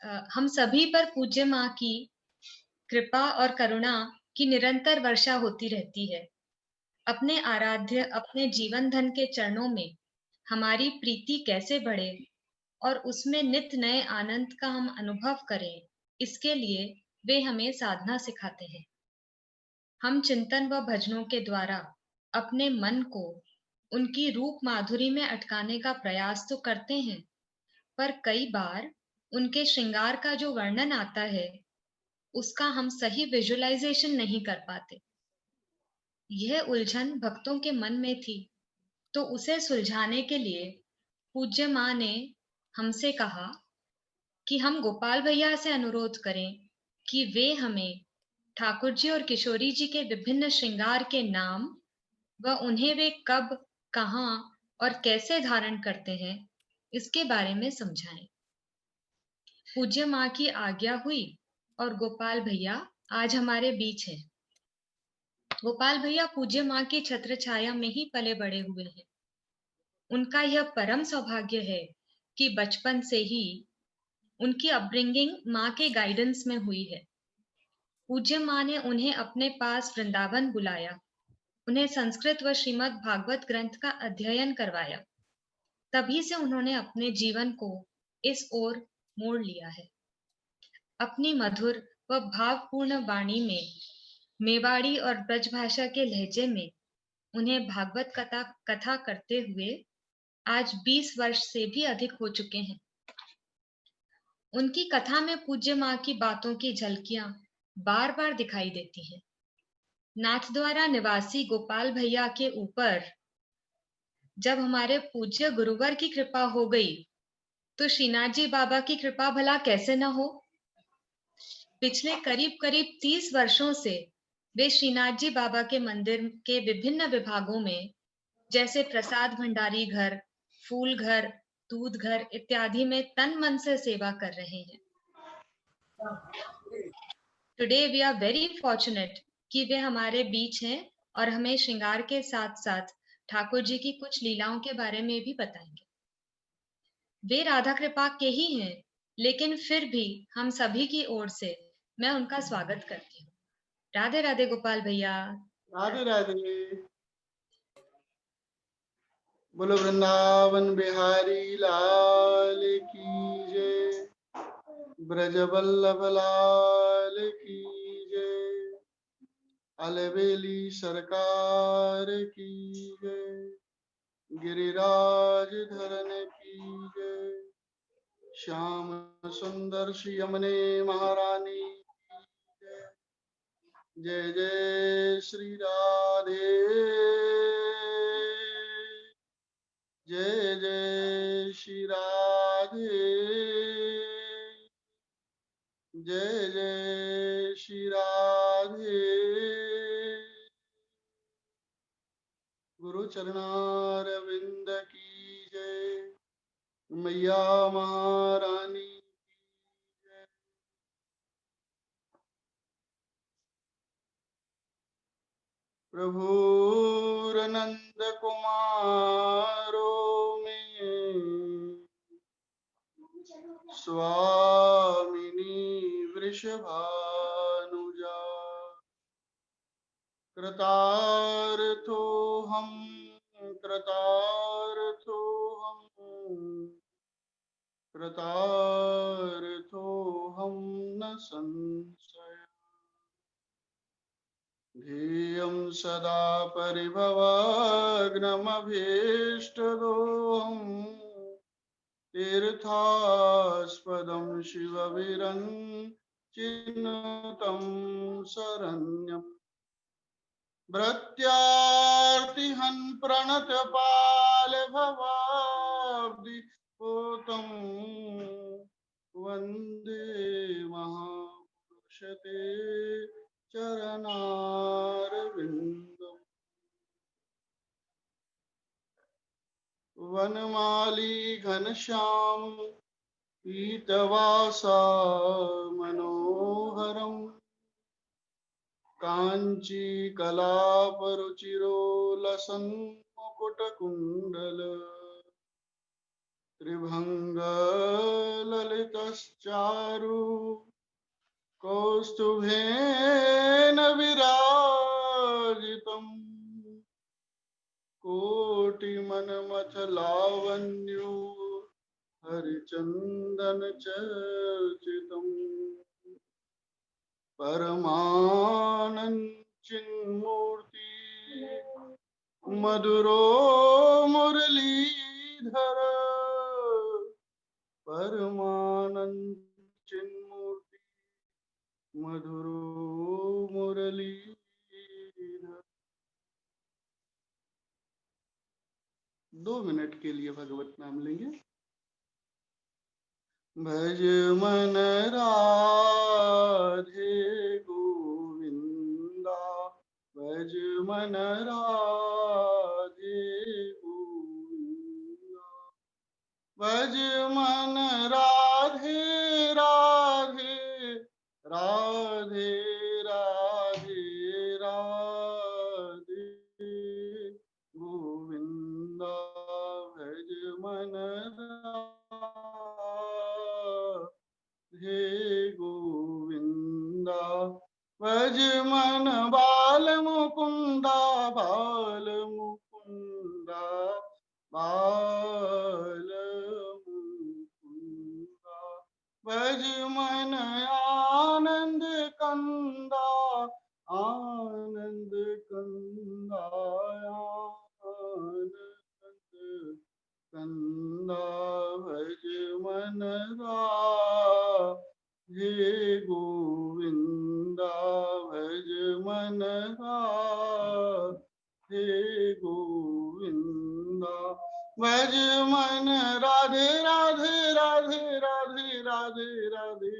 हम सभी पर पूज्य माँ की कृपा और करुणा की निरंतर वर्षा होती रहती है। अपने आराध्य अपने जीवन धन के चरणों में हमारी प्रीति कैसे बढ़े और उसमें नित नए आनंद का हम अनुभव करें, इसके लिए वे हमें साधना सिखाते हैं। हम चिंतन व भजनों के द्वारा अपने मन को उनकी रूप माधुरी में अटकाने का प्रयास तो करते हैं, पर कई बार उनके श्रृंगार का जो वर्णन आता है, उसका हम सही विजुअलाइजेशन नहीं कर पाते। यह उलझन भक्तों के मन में थी, तो उसे सुलझाने के लिए पूज्य माँ ने हमसे कहा कि हम गोपाल भैया से अनुरोध करें कि वे हमें ठाकुर जी और किशोरी जी के विभिन्न श्रृंगार के नाम व उन्हें वे कब, कहाँ और कैसे धारण करते हैं, इसके बारे में समझाएं। पूज्य माँ की आज्ञा हुई और गोपाल भैया आज हमारे बीच हैं। गोपाल भैया पूज्य माँ की छत्र छाया में ही पले बड़े हुए हैं। उनका यह परम सौभाग्य है कि बचपन से ही उनकी अपब्रिंगिंग माँ के गाइडेंस में हुई है। पूज्य माँ ने उन्हें अपने पास वृंदावन बुलाया, उन्हें संस्कृत व श्रीमद् भागवत ग्रंथ का अध्ययन करवाया। तभी से उन्होंने अपने जीवन को इस ओर मोड़ लिया है। अपनी मधुर व भावपूर्ण वाणी में, मेवाड़ी और ब्रजभाषा के लहजे में उन्हें भागवत कथा करते हुए आज 20 वर्ष से भी अधिक हो चुके हैं। उनकी कथा में पूज्य माँ की बातों की झलकियां बार बार दिखाई देती हैं। नाथद्वारा निवासी गोपाल भैया के ऊपर जब हमारे पूज्य गुरुवर की कृपा हो गई, तो श्रीनाथ जी बाबा की कृपा भला कैसे न हो। पिछले करीब करीब 30 वर्षों से वे श्रीनाथ जी बाबा के मंदिर के विभिन्न विभागों में, जैसे प्रसाद भंडारी घर, फूल घर, दूध घर इत्यादि में तन मन से सेवा कर रहे हैं। Today we are very fortunate कि वे हमारे बीच हैं और हमें श्रृंगार के साथ साथ ठाकुर जी की कुछ लीलाओं के बारे में भी बताएंगे। वे राधा कृपा के ही हैं, लेकिन फिर भी हम सभी की ओर से मैं उनका स्वागत करती हूँ। राधे राधे गोपाल भैया। राधे राधे। बोलो वृंदावन बिहारी लाल की जय, ब्रजवल्लभ लाल की जय, अलबेली सरकार की जय, गिरिराज धरन की जय, श्याम सुंदर श्री यमुने महारानी की जय। जय जय श्री राधे, जय जय श्री राधे, जय जय श्री राधे। गुरु चरणारविंद की जय, मैया महारानी की जय। प्रभुर नंद कुमारो में स्वामिनी वृषभानुजा, कृतार्थो हम कृतार्थो हम कृतार्थो हम न संशय, ध्येयं सदा परिभवाग्नमभीष्टदोहम्, तीर्थास्पदं शिवविरञ्चिनुतं शरण्यम्, भृत्यार्तिहन् प्रणतपालभवाब्धिपूतं वन्दे महापुरुषते चरणारविन्दम्। वनमाली घनश्याम पीतवासा मनोहरम्, कांची कलापरुचिरो लसन्मुकुटकुण्डल, त्रिभंग ललितश्चारु कौस्तुभेन विराजितम् कोटिमनमथलावण्यो हरिचन्दन चर्चितम् परमानञ्चिन्मूर्ति मधुरो मुरलीधर परमानञ्चिन्मूर्ति मधुरो मुरलीधर। 2 मिनट के लिए भगवत नाम लेंगे। भज मन राधे गोविंदा, भज मन राधे गोविंदा, भज मन राधे राधे राधे राधे राधे गोविंदा, भज मन हे गोविंदा, भज मन बाल मुकुंदा, बाल मुकुंदा, बाल मुकुंदा, भज मन आनंद कंदा, आनंद कंदा, आनंद कंदा, भज मन राधे गोविंदा, भज मन राधे गोविंदा, भज मन राधे राधे राधे राधे राधे राधे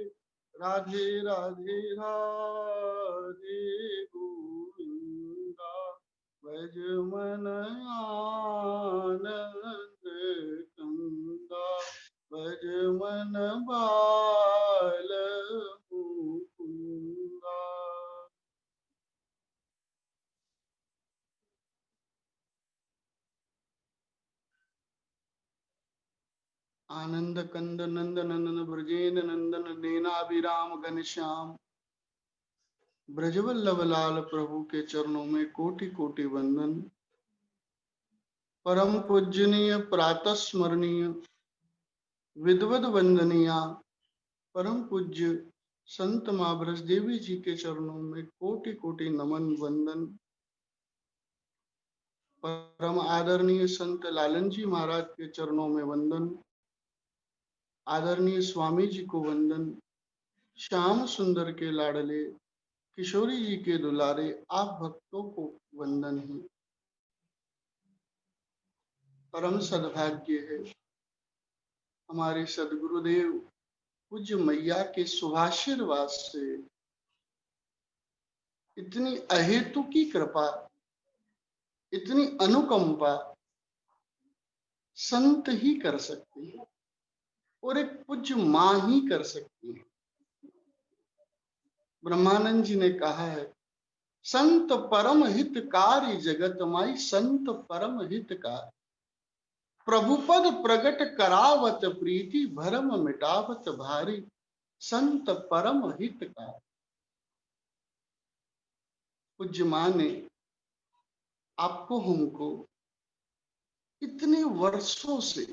राधे राधे राधे गोविंदा, भज मन आनंद कंदा, भज मन बाल मुकुंदा। आनंद कंद नंद नंदन ब्रजेन नंदन नैनाभिराम घनश्याम, ब्रजवल्लभ लाल प्रभु के चरणों में कोटि कोटि वंदन। परम पूजनीय प्रातः स्मरणीय विद्वद वंदनीया परम पूज्य संत मां ब्रजदेवी जी के चरणों में कोटि कोटि नमन वंदन। परम आदरणीय संत लालन जी महाराज के चरणों में वंदन। आदरणीय स्वामी जी को वंदन। श्याम सुंदर के लाडले किशोरी जी के दुलारे आप भक्तों को वंदन है। परम सद्भाग्य है हमारे सदगुरुदेव पूज्य मैया के शुभाशीर्वाद से इतनी अहेतु की कृपा, इतनी अनुकंपा संत ही कर सकते हैं और एक पूज्य मां ही कर सकती है। ब्रह्मानंद जी ने कहा है, संत परम हितकारी जगत माई, संत परम हितकारी, प्रभुपद प्रगट करावत प्रीति, भरम मिटावत भारी, संत परम हितकारी। पूज्य मां ने आपको हमको इतने वर्षों से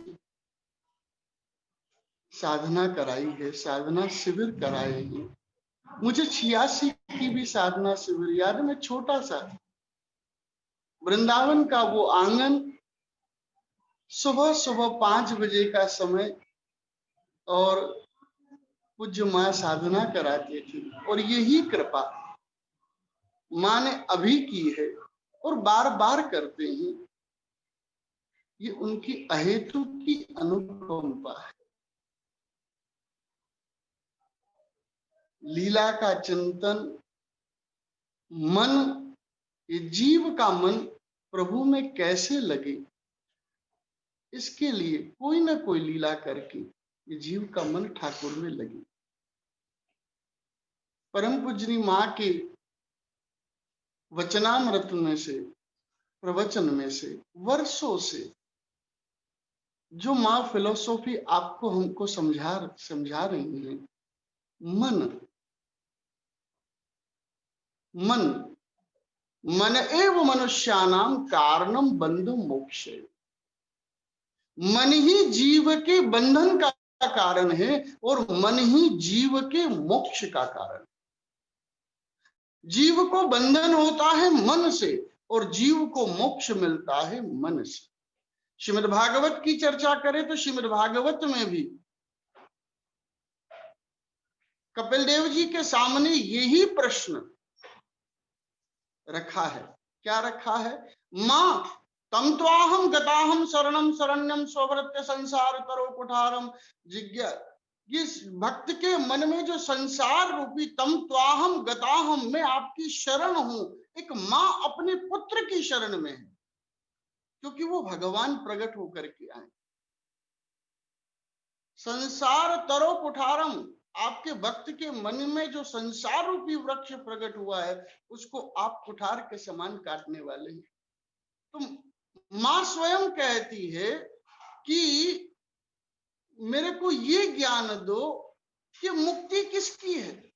साधना कराई है, साधना शिविर कराए हैं। मुझे 86 की भी साधना शिविर याद है। मैं छोटा सा वृंदावन का वो आंगन, सुबह सुबह 5 बजे का समय, और पूज्य मां साधना कराती थी। और यही कृपा मां ने अभी की है और बार बार करते हैं। ये उनकी अहेतु की अनुकंपा है। लीला का चिंतन, मन, ये जीव का मन प्रभु में कैसे लगे, इसके लिए कोई ना कोई लीला करके ये जीव का मन ठाकुर में लगे। परम पूजनी मां के वचनामृत में से, प्रवचन में से वर्षों से जो माँ फिलोसॉफी आपको हमको समझा रही है, मन एव मनुष्यानाम कारणम बंध मोक्ष। मन ही जीव के बंधन का कारण है और मन ही जीव के मोक्ष का कारण। जीव को बंधन होता है मन से और जीव को मोक्ष मिलता है मन से। श्रीमद् भागवत की चर्चा करें तो श्रीमद् भागवत में भी कपिल देव जी के सामने यही प्रश्न रखा है। क्या रखा है? मां तम त्वाहम गताहम शरणम शरण्यम स्वभृत्य संसार तरो कुठारम जिज्ञा। इस भक्त के मन में जो संसार रूपी तम त्वाहम गताहम, मैं आपकी शरण हूं, एक मां अपने पुत्र की शरण में है, क्योंकि वो भगवान प्रकट होकर के आए। संसार तरो कुठारम, आपके भक्त के मन में जो संसार रूपी वृक्ष प्रकट हुआ है उसको आप कुठार के समान काटने वाले हैं। तो मां स्वयं कहती है कि मेरे को ये ज्ञान दो कि मुक्ति किसकी है,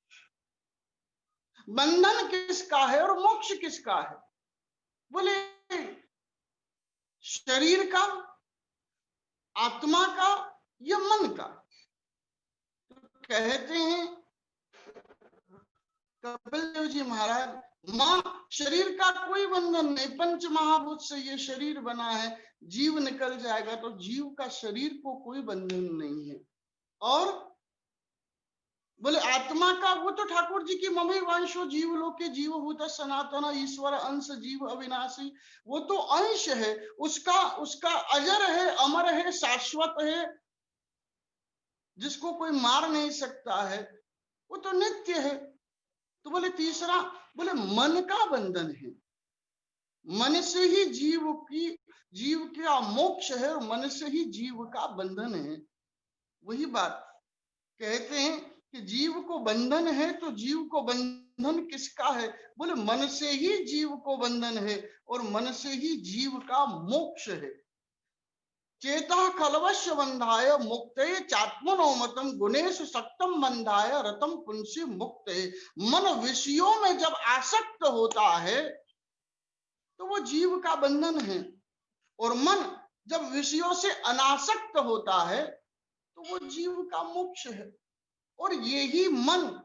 बंधन किसका है और मोक्ष किसका है। बोले शरीर का, आत्मा का या मन का? तो कहते हैं कपिल देव जी महाराज, मां शरीर का कोई बंधन नहीं, पंच महाभूत से ये शरीर बना है, जीव निकल जाएगा तो जीव का शरीर को कोई बंधन नहीं है। और बोले आत्मा का, वो तो ठाकुर जी की ममई वंशो जीव लोके जीवभूत सनातन ईश्वर अंश जीव अविनाशी, वो तो अंश है, उसका अजर है, अमर है, शाश्वत है, जिसको कोई मार नहीं सकता है, वो तो नित्य है। तो बोले तीसरा, बोले मन का बंधन है, मन से ही जीव का मोक्ष है और मन से ही जीव का बंधन है। वही बात कहते हैं कि जीव को बंधन है, तो जीव को बंधन किसका है? बोले मन से ही जीव को बंधन है और मन से ही जीव का मोक्ष है। चेतः खलवश्य बंधाय मुक्ते चात्मनोमतम गुणेषु सक्तम बंधाय रतम पुंसी मुक्ते। मन विषयों में जब आसक्त होता है तो वो जीव का बंधन है, और मन जब विषयों से अनासक्त होता है तो वो जीव का मोक्ष है। और यही मन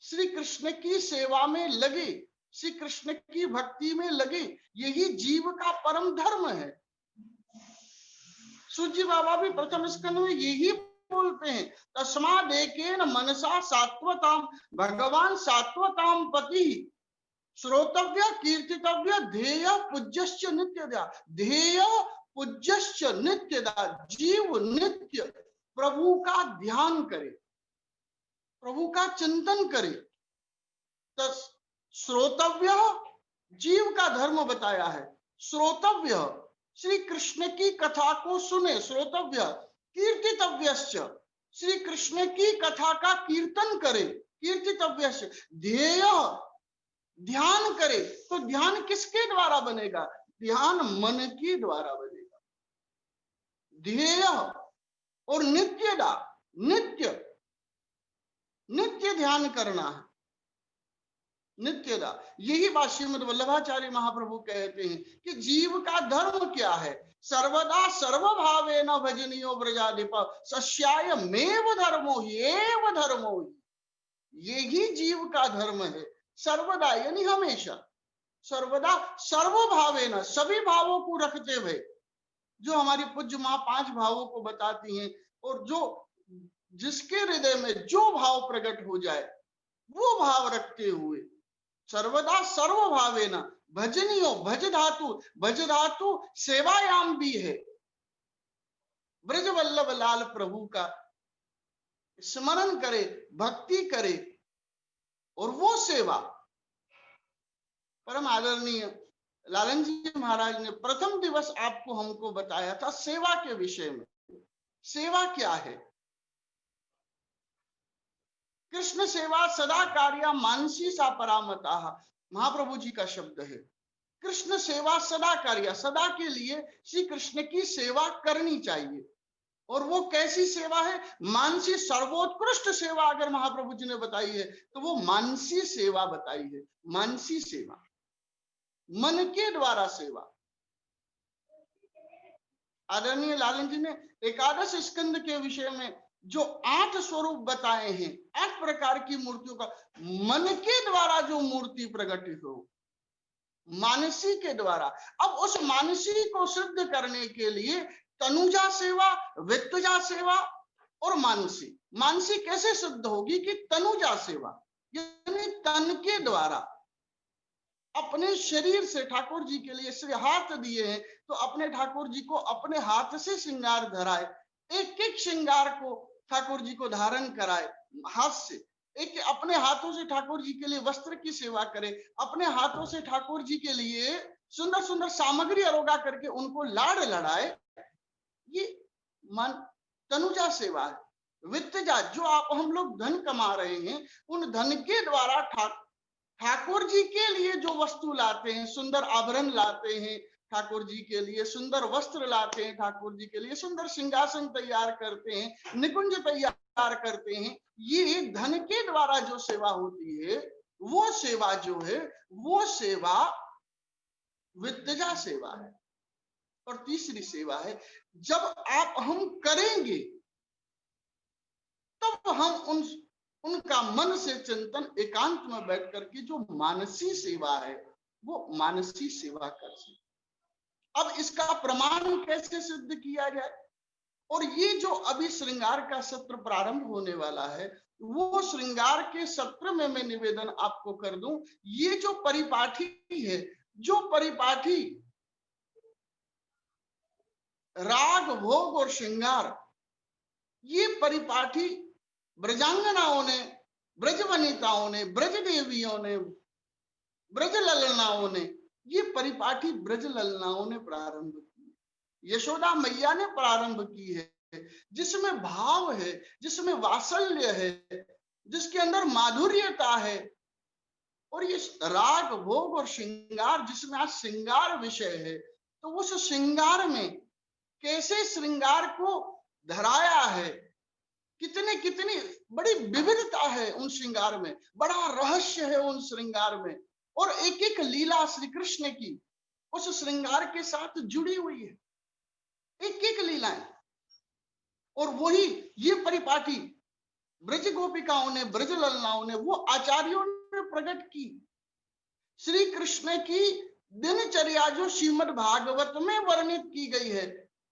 श्री कृष्ण की सेवा में लगे, श्री कृष्ण की भक्ति में लगे, यही जीव का परम धर्म है। सूजी बाबा भी प्रथम स्कंद में यही बोलते हैं, तस्माद् एकेन मनसा सात्वताम, भगवान सात्वताम पति श्रोतव्य कीर्तितव्य ध्येय पूज्यश्च नित्यदा। ध्येय पूज्यश्च नित्यदा, जीव नित्य प्रभु का ध्यान करे, प्रभु का चिंतन करे। तो श्रोतव्य जीव का धर्म बताया है, श्रोतव्य श्री कृष्ण की कथा को सुने, श्रोतव्य कीर्तितव्यश्च, श्री कृष्ण की कथा का कीर्तन करे, कीर्तितव्यश्च ध्येय ध्यान करे। तो ध्यान किसके द्वारा बनेगा? ध्यान मन के द्वारा बनेगा। ध्येय और नित्यदा, नित्य नित्य ध्यान करना है, नित्यदा। यही बात श्रीमद् वल्लभाचार्य महाप्रभु कहते हैं कि जीव का धर्म क्या है? सर्वदा सर्वभावेन भजनीयो ब्रजाधिप सस्याय मेव धर्मो हि एव धर्मो हि। यही जीव का धर्म है, सर्वदा यानी हमेशा, सर्वदा सर्वभावेन, सभी भावों को रखते हुए, जो हमारी पूज्य मां 5 भावों को बताती हैं, और जो जिसके हृदय में जो भाव प्रकट हो जाए वो भाव रखते हुए सर्वदा सर्वभावेन भजनियो, भज धातु सेवायाम भी है। ब्रज वल्लभ लाल प्रभु का स्मरण करे, भक्ति करे, और वो सेवा। परम आदरणीय लालन जी महाराज ने प्रथम दिवस आपको हमको बताया था सेवा के विषय में। सेवा क्या है? कृष्ण सेवा सदा कार्या मानसी सा परामता, महाप्रभु जी का शब्द है। कृष्ण सेवा सदा कार्य, सदा के लिए श्री कृष्ण की सेवा करनी चाहिए। और वो कैसी सेवा है? मानसी सर्वोत्कृष्ट सेवा अगर महाप्रभु जी ने बताई है तो वो मानसी सेवा बताई है। मानसी सेवा, मन के द्वारा सेवा। आदरणीय लालन जी ने एकादश स्कंद के विषय में जो 8 स्वरूप बताए हैं, 8 प्रकार की मूर्तियों का, मन के द्वारा जो मूर्ति प्रकटित हो, मानसी के द्वारा। अब उस मानसी को सिद्ध करने के लिए तनुजा सेवा, वित्तजा सेवा और मानसी। मानसी कैसे सिद्ध होगी? कि तनुजा सेवा, यानी तन के द्वारा अपने शरीर से ठाकुर जी के लिए श्री हाथ दिए हैं तो अपने ठाकुर जी को अपने हाथ से श्रृंगार धराए, एक एक श्रृंगार को ठाकुर जी को धारण कराए हाथ से, एक अपने हाथों से ठाकुर जी के लिए वस्त्र की सेवा करे, अपने हाथों से ठाकुर जी के लिए सुंदर सुंदर सामग्री अरोगा करके उनको लाड़ लड़ाए, ये मन तनुजा सेवा है। वित्तजा, जो आप हम लोग धन कमा रहे हैं, उन धन के द्वारा ठाकुर जी के लिए जो वस्तु लाते हैं, सुंदर आभरण लाते हैं, ठाकुर जी के लिए सुंदर वस्त्र लाते हैं, ठाकुर जी के लिए सुंदर सिंहासन तैयार करते हैं, निकुंज तैयार करते हैं, ये धन के द्वारा जो सेवा होती है, वो सेवा जो है वो सेवा वित्तजा सेवा है। और तीसरी सेवा है, जब आप हम करेंगे तब हम उनका मन से चिंतन एकांत में बैठ करके जो मानसी सेवा है वो मानसी सेवा कर सकते। अब इसका प्रमाण कैसे सिद्ध किया जाए? और ये जो अभी श्रृंगार का सत्र प्रारंभ होने वाला है, वो श्रृंगार के सत्र में मैं निवेदन आपको कर दूं, ये जो परिपाठी है, जो परिपाठी राग भोग और श्रृंगार, ये परिपाठी ब्रजांगनाओं ने, ब्रज वनिताओं ने, ब्रज देवियों ने, ब्रज ललनाओं ने, ये परिपाठी ब्रज ललनाओं ने प्रारंभ की, यशोदा मैया ने प्रारंभ की है, जिसमें भाव है, जिसमें वात्सल्य है, जिसके अंदर माधुर्यता है। और ये राग भोग और श्रृंगार, जिसमें आज श्रृंगार विषय है, तो उस श्रृंगार में कैसे श्रृंगार को धराया है, कितने कितनी बड़ी विविधता है उन श्रृंगार में, बड़ा रहस्य है उन श्रृंगार में, और एक एक लीला श्री कृष्ण की उस श्रृंगार के साथ जुड़ी हुई है, एक एक लीलाएं। और वही ये परिपाटी ब्रज गोपिकाओं ने, ब्रज ललनाओं ने, वो आचार्यों ने प्रकट की। श्री कृष्ण की दिनचर्या जो श्रीमद् भागवत में वर्णित की गई है,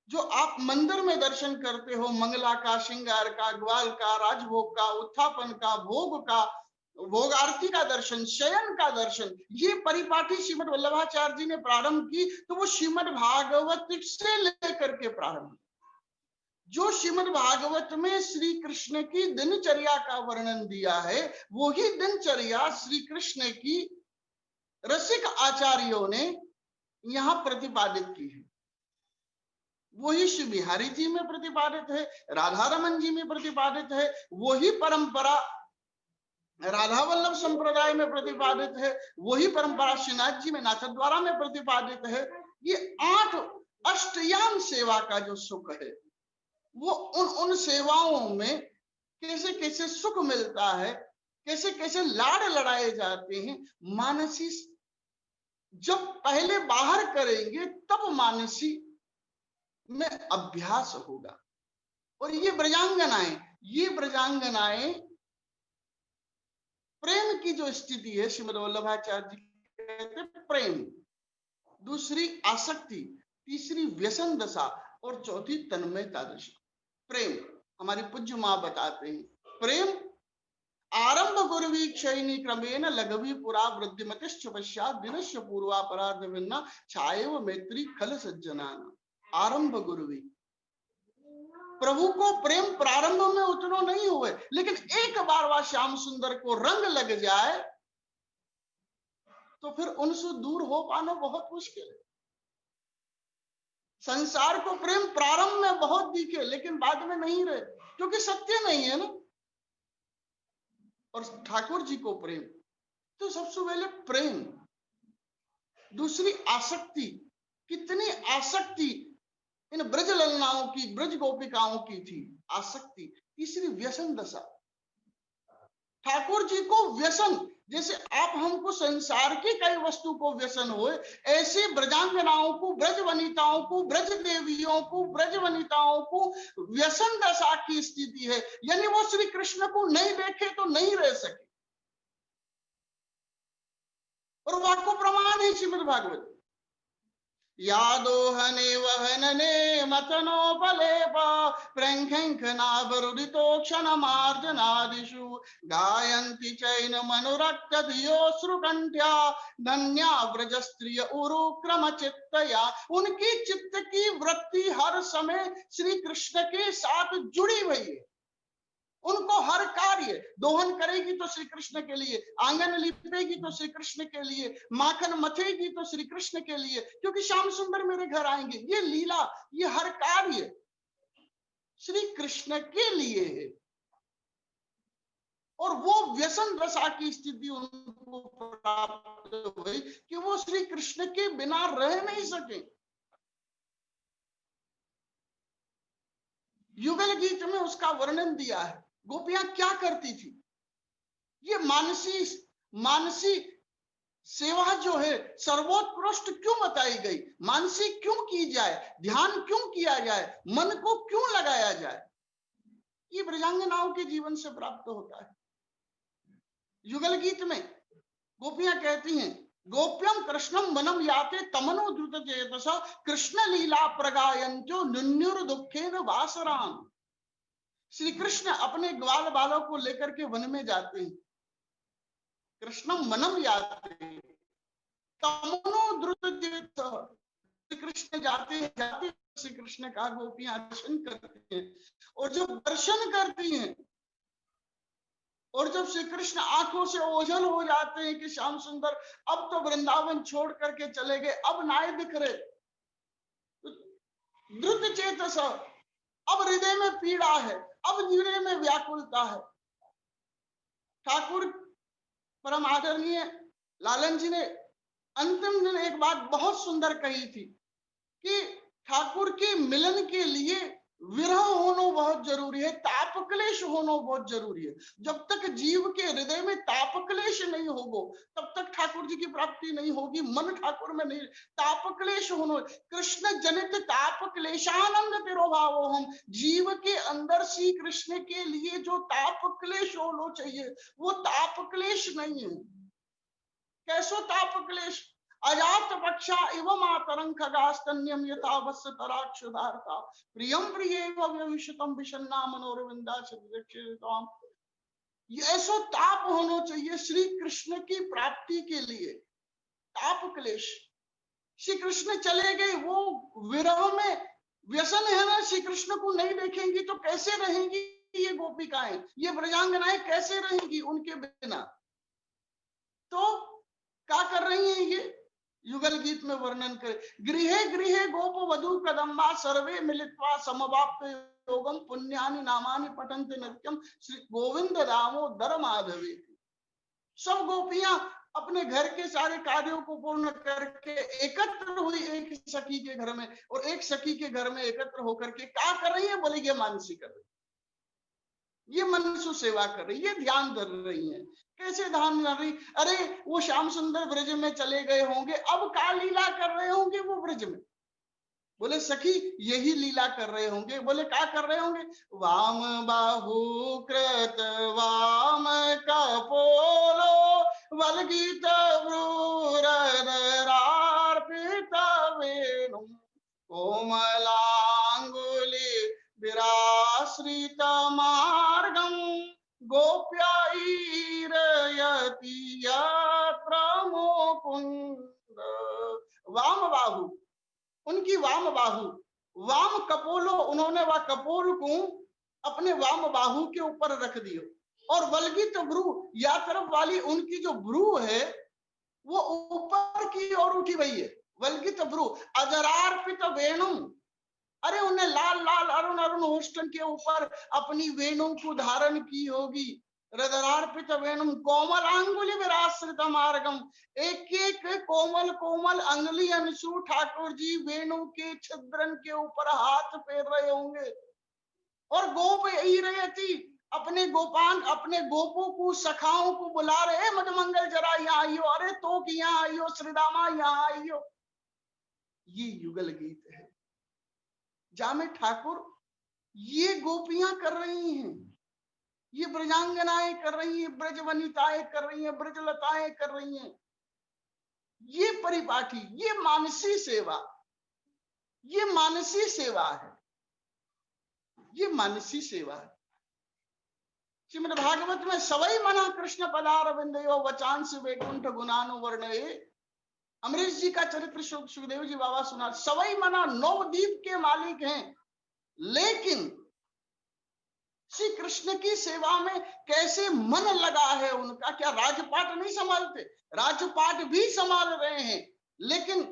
जो आप मंदिर में दर्शन करते हो, मंगला का, श्रृंगार का, ग्वाल का, राजभोग का, उत्थापन का, भोग का, भोग आरती का दर्शन, शयन का दर्शन, ये परिपाठी श्रीमद् वल्लभाचार्य जी ने प्रारंभ की। तो वो श्रीमद् भागवत से लेकर के प्रारंभ, जो श्रीमद् भागवत में श्री कृष्ण की दिनचर्या का वर्णन दिया है, वही दिनचर्या श्री कृष्ण की रसिक आचार्यों ने यहाँ प्रतिपादित की है। वही श्री बिहारी जी में प्रतिपादित है, राधा रमन जी में प्रतिपादित है, वही परंपरा राधा वल्लभ संप्रदाय में प्रतिपादित है, वही परंपरा श्रीनाथ जी में नाथद्वारा में प्रतिपादित है। ये 8 अष्टयाम सेवा का जो सुख है, वो उन सेवाओं में कैसे कैसे सुख मिलता है, कैसे कैसे लाड़ लड़ाए जाते हैं। मानसी जब पहले बाहर करेंगे तब मानसी में अभ्यास होगा। और ये ब्रजांगनाएं प्रेम की जो स्थिति है, श्रीमद् वल्लभाचार्य जी कहते हैं प्रेम, दूसरी आसक्ति, तीसरी व्यसन दशा और चौथी तन्मयता दशा। प्रेम हमारी पूज्य मां बताते हैं, प्रेम आरंभ गुरुवी क्षयिनी क्रमेण लघवी पुरा वृद्धिमतिश्च पश्चात दिनश्च पूर्वापराध भिन्ना छाएव मैत्री खल सज्जनाना। आरंभ गुरुवी, प्रभु को प्रेम प्रारंभ में उतना नहीं हुए, लेकिन एक बार वह श्याम सुंदर को रंग लग जाए तो फिर उनसे दूर हो पाना बहुत मुश्किल है। संसार को प्रेम प्रारंभ में बहुत दिखे लेकिन बाद में नहीं रहे, क्योंकि सत्य नहीं है ना। और ठाकुर जी को प्रेम, तो सबसे पहले प्रेम, दूसरी आसक्ति, कितनी आसक्ति इन ब्रज ललनाओं की, ब्रज गोपिकाओं की थी, आसक्ति। तीसरी व्यसन दशा, ठाकुर जी को व्यसन, जैसे आप हमको संसार की कई वस्तु को व्यसन हुए, ऐसे ब्रजांगनाओं को, ब्रज वनिताओं को, ब्रज देवियों को, ब्रज वनिताओं को व्यसन दशा की स्थिति है, यानी वो श्री कृष्ण को नहीं देखे तो नहीं रह सके। और वाक्य प्रमाण है श्रीमद् भागवत, यादोहने वहनने मतनोपलेप प्रंखनावरुदितो क्षणमार्जनादिषु गायन्ति चैन मनुरक्त धियोश्रुकंठ्या धन्या व्रज स्त्रिय उरुक्रम चित्तया। उनकी चित्त की वृत्ति हर समय श्री कृष्ण के साथ जुड़ी हुई है। उनको हर कार्य, दोहन करेगी तो श्री कृष्ण के लिए, आंगन लिपेगी तो श्री कृष्ण के लिए, माखन मथेगी तो श्री कृष्ण के लिए, क्योंकि श्याम सुंदर मेरे घर आएंगे। ये लीला, ये हर कार्य श्री कृष्ण के लिए है। और वो व्यसन दशा की स्थिति उनको प्राप्त हुई कि वो श्री कृष्ण के बिना रह नहीं सके। युगल गीत में उसका वर्णन दिया है। गोपियां क्या करती थी, ये मानसी सेवा जो है सर्वोत्कृष्ट क्यों बताई गई, मानसी क्यों की जाए, ध्यान क्यों किया जाए, मन को क्यों लगाया जाए, ये ब्रजांगनाओं के जीवन से प्राप्त होता है। युगल गीत में गोपियां कहती हैं, गोप्यम कृष्णम वनम याते तमनो द्रुत चेतस कृष्ण लीला प्रगायन्त्यो नुन्युर दुखेन वासराम। श्री कृष्ण अपने ग्वाल बालों को लेकर के वन में जाते हैं। कृष्णम वनम याते तमनो द्रुत चेतस, श्री कृष्ण जाते श्री कृष्ण का गोपियां दर्शन करती हैं। और जब दर्शन करती हैं और जब श्री कृष्ण आंखों से ओझल हो जाते हैं कि श्याम सुंदर अब तो वृंदावन छोड़ करके चले गए, अब नाय दिख रहे, द्रुत चेतस, अब हृदय में पीड़ा है, अब हृदय में व्याकुलता है। ठाकुर परम आदरणीय लालन जी ने अंतिम दिन एक बात बहुत सुंदर कही थी कि ठाकुर के मिलन के लिए विरह होना बहुत जरूरी है, ताप क्लेश होना बहुत जरूरी है। जब तक जीव के हृदय में ताप क्लेश नहीं होगा तब तक ठाकुर जी की प्राप्ति नहीं होगी। मन ठाकुर में नहीं, ताप क्लेश होना, कृष्ण जनित ताप क्लेशानंद तिरोभाव हम, जीव के अंदर श्री कृष्ण के लिए जो ताप क्लेश होना चाहिए वो ताप क्लेश नहीं है। कैसो ताप क्लेश, अजात पक्षा इव मातरं खगास्तन्यम यथा वस्य तराक्षुधारता प्रियम प्रियेव व्यविशतम विषन्ना मनोरविंदाशम। ऐसो ताप होना चाहिए श्री कृष्ण की प्राप्ति के लिए, ताप क्लेश। श्री कृष्ण चले गए, वो विरह में व्यसन है ना, श्री कृष्ण को नहीं देखेंगी तो कैसे रहेंगी ये गोपिकाएं, ये ब्रजांगनाएं कैसे रहेंगी उनके बिना। तो क्या कर रही हैं ये, युगल गीत में वर्णन करे, गृहे गृहे गोप वधु कदम्बा सर्वे मिलित्वा समवाप्त योगम पुण्यानि नामानि पठन्ते नित्यम श्री गोविंद दामोदर माधवे। सब गोपियां अपने घर के सारे कार्यों को पूर्ण करके एकत्र हुई एक सखी के घर में, और एक सखी के घर में एकत्र होकर के क्या कर रही है, बोले ये मानसी कर रही, ये मनसु सेवा कर रही, ये ध्यान धर रही है। कैसे ध्यान धर रही, अरे वो श्याम सुंदर ब्रज में चले गए होंगे, अब क्या लीला कर रहे होंगे वो ब्रज में, बोले सखी यही लीला कर रहे होंगे। बोले क्या कर रहे होंगे, वाम बाहु कृत वाम कपोलो वल्गित ब्रूरर्पित वेणु कोमलांगुली विराश्रित मार्गम गोप्यायति यत्र मुकुंद। वाम बाहु, उनकी वाम बाहु, वाम कपोलो, उन्होंने वह कपोल को अपने वाम बाहु के ऊपर रख दियो, और वल्गित भ्रू, या तरफ वाली उनकी जो भ्रू है वो ऊपर की ओर उठी हुई है, वल्गित भ्रू। अजरार्पित वेणु, अरे उन्हें लाल लाल अरुण अरुण होष्टन के ऊपर अपनी वेणु को धारण की होगी, हृदयार्पित वेणुम कोमलांगुली विराश्रित मार्गम। एक एक कोमल कोमल अंगुली अंशु ठाकुर जी वेणु के छिद्रन के ऊपर हाथ फेर रहे होंगे। और गोप यही रहती अपने गोपान अपने गोपों को सखाओं को बुला रहे, मधुमंगल जरा यहाँ आइयो, अरे तो कि यहाँ आइयो, श्रीदामा यहाँ आइयो। ये युगल गीत है जहां में ठाकुर ये गोपियां कर रही हैं, ये ब्रजांगनाएं कर रही हैं, ब्रज वनिताएं कर रही हैं, ब्रजलताएं कर रही हैं। ये परिपाठी, ये मानसी सेवा, ये मानसी सेवा है, ये मानसी सेवा है। श्रीमद् भागवत में सवई मना कृष्ण पदार विंदयो वचांस वैकुंठ गुणानुवर्णये। अमरीश जी का चरित्र सुखदेव जी बाबा सुना। सवई मना नवद्वीप के मालिक हैं, लेकिन श्री कृष्ण की सेवा में कैसे मन लगा है उनका। क्या राजपाट नहीं संभालते? राजपाट भी संभाल रहे हैं, लेकिन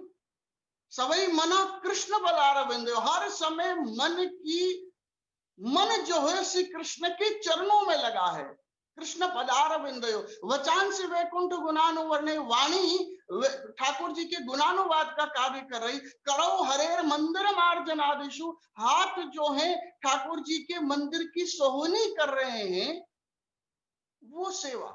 सवई मना कृष्ण पदार विंदयो, हर समय मन जो है श्री कृष्ण के चरणों में लगा है। कृष्ण पदार विंदयो वचांस वैकुंठ गुणानुवर्णे, वाणी ठाकुर जी के गुणानुवाद का कार्य कर रही। करो हरेर मंदिर मार्जनादिशु, हाथ जो है ठाकुर जी के मंदिर की सोहनी कर रहे हैं, वो सेवा।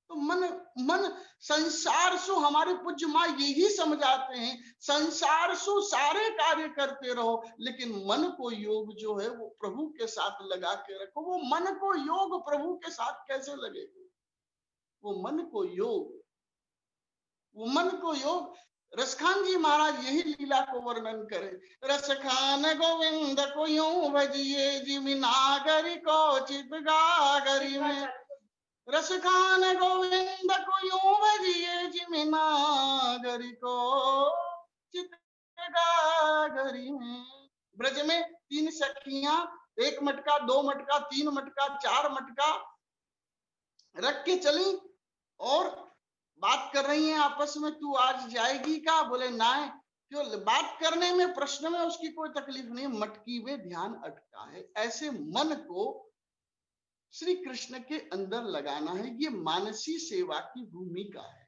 तो मन संसार सु हमारे पूज्य माँ यही समझाते हैं, संसार सु सारे कार्य करते रहो, लेकिन मन को योग जो है वो प्रभु के साथ लगा के रखो। वो मन को योग प्रभु के साथ कैसे लगेगा? वो मन को योग, वो मन को योग। रसखान जी महाराज यही लीला को वर्णन करें। रसखान गोविंद को यूं भजिए जिमि नागरी को चित गागरी में। रसखान गोविंद को यूं भजिए जिमि नागरी को चित गागरी में। ब्रज में 3 सखियां 1 मटका 2 मटका 3 मटका 4 मटका रख के चली और बात कर रही हैं आपस में, तू आज जाएगी क्या? बोले ना। क्यों? बात करने में, प्रश्न में उसकी कोई तकलीफ नहीं, मटकी में ध्यान अटका है। ऐसे मन को श्री कृष्ण के अंदर लगाना है, ये मानसी सेवा की भूमिका है।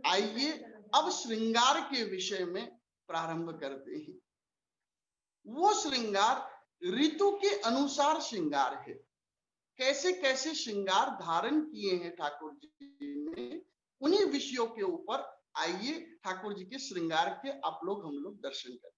आइए अब श्रृंगार के विषय में प्रारंभ करते हैं। वो श्रृंगार ऋतु के अनुसार श्रृंगार है। कैसे कैसे श्रृंगार धारण किए हैं ठाकुर जी ने, उन्हीं विषयों के ऊपर आइए ठाकुर जी के श्रृंगार के आप लोग हम लोग दर्शन करें।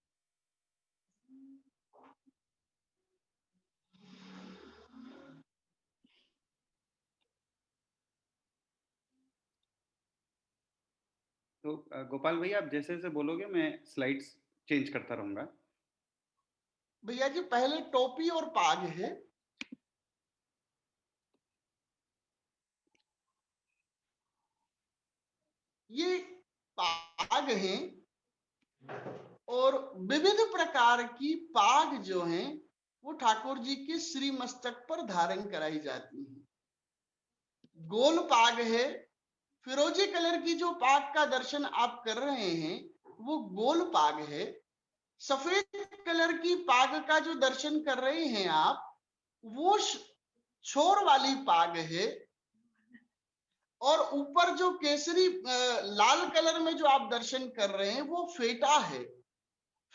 तो गोपाल भैया आप जैसे जैसे बोलोगे मैं स्लाइड्स चेंज करता रहूंगा। भैया जी पहले टोपी और पाग है। ये पाग हैं और विविध प्रकार की पाग जो हैं वो ठाकुर जी के श्री मस्तक पर धारण कराई जाती हैं। गोल पाग है, फिरोजी कलर की जो पाग का दर्शन आप कर रहे हैं वो गोल पाग है। सफेद कलर की पाग का जो दर्शन कर रहे हैं आप, वो छोर वाली पाग है। और ऊपर जो केसरी लाल कलर में जो आप दर्शन कर रहे हैं वो फेटा है।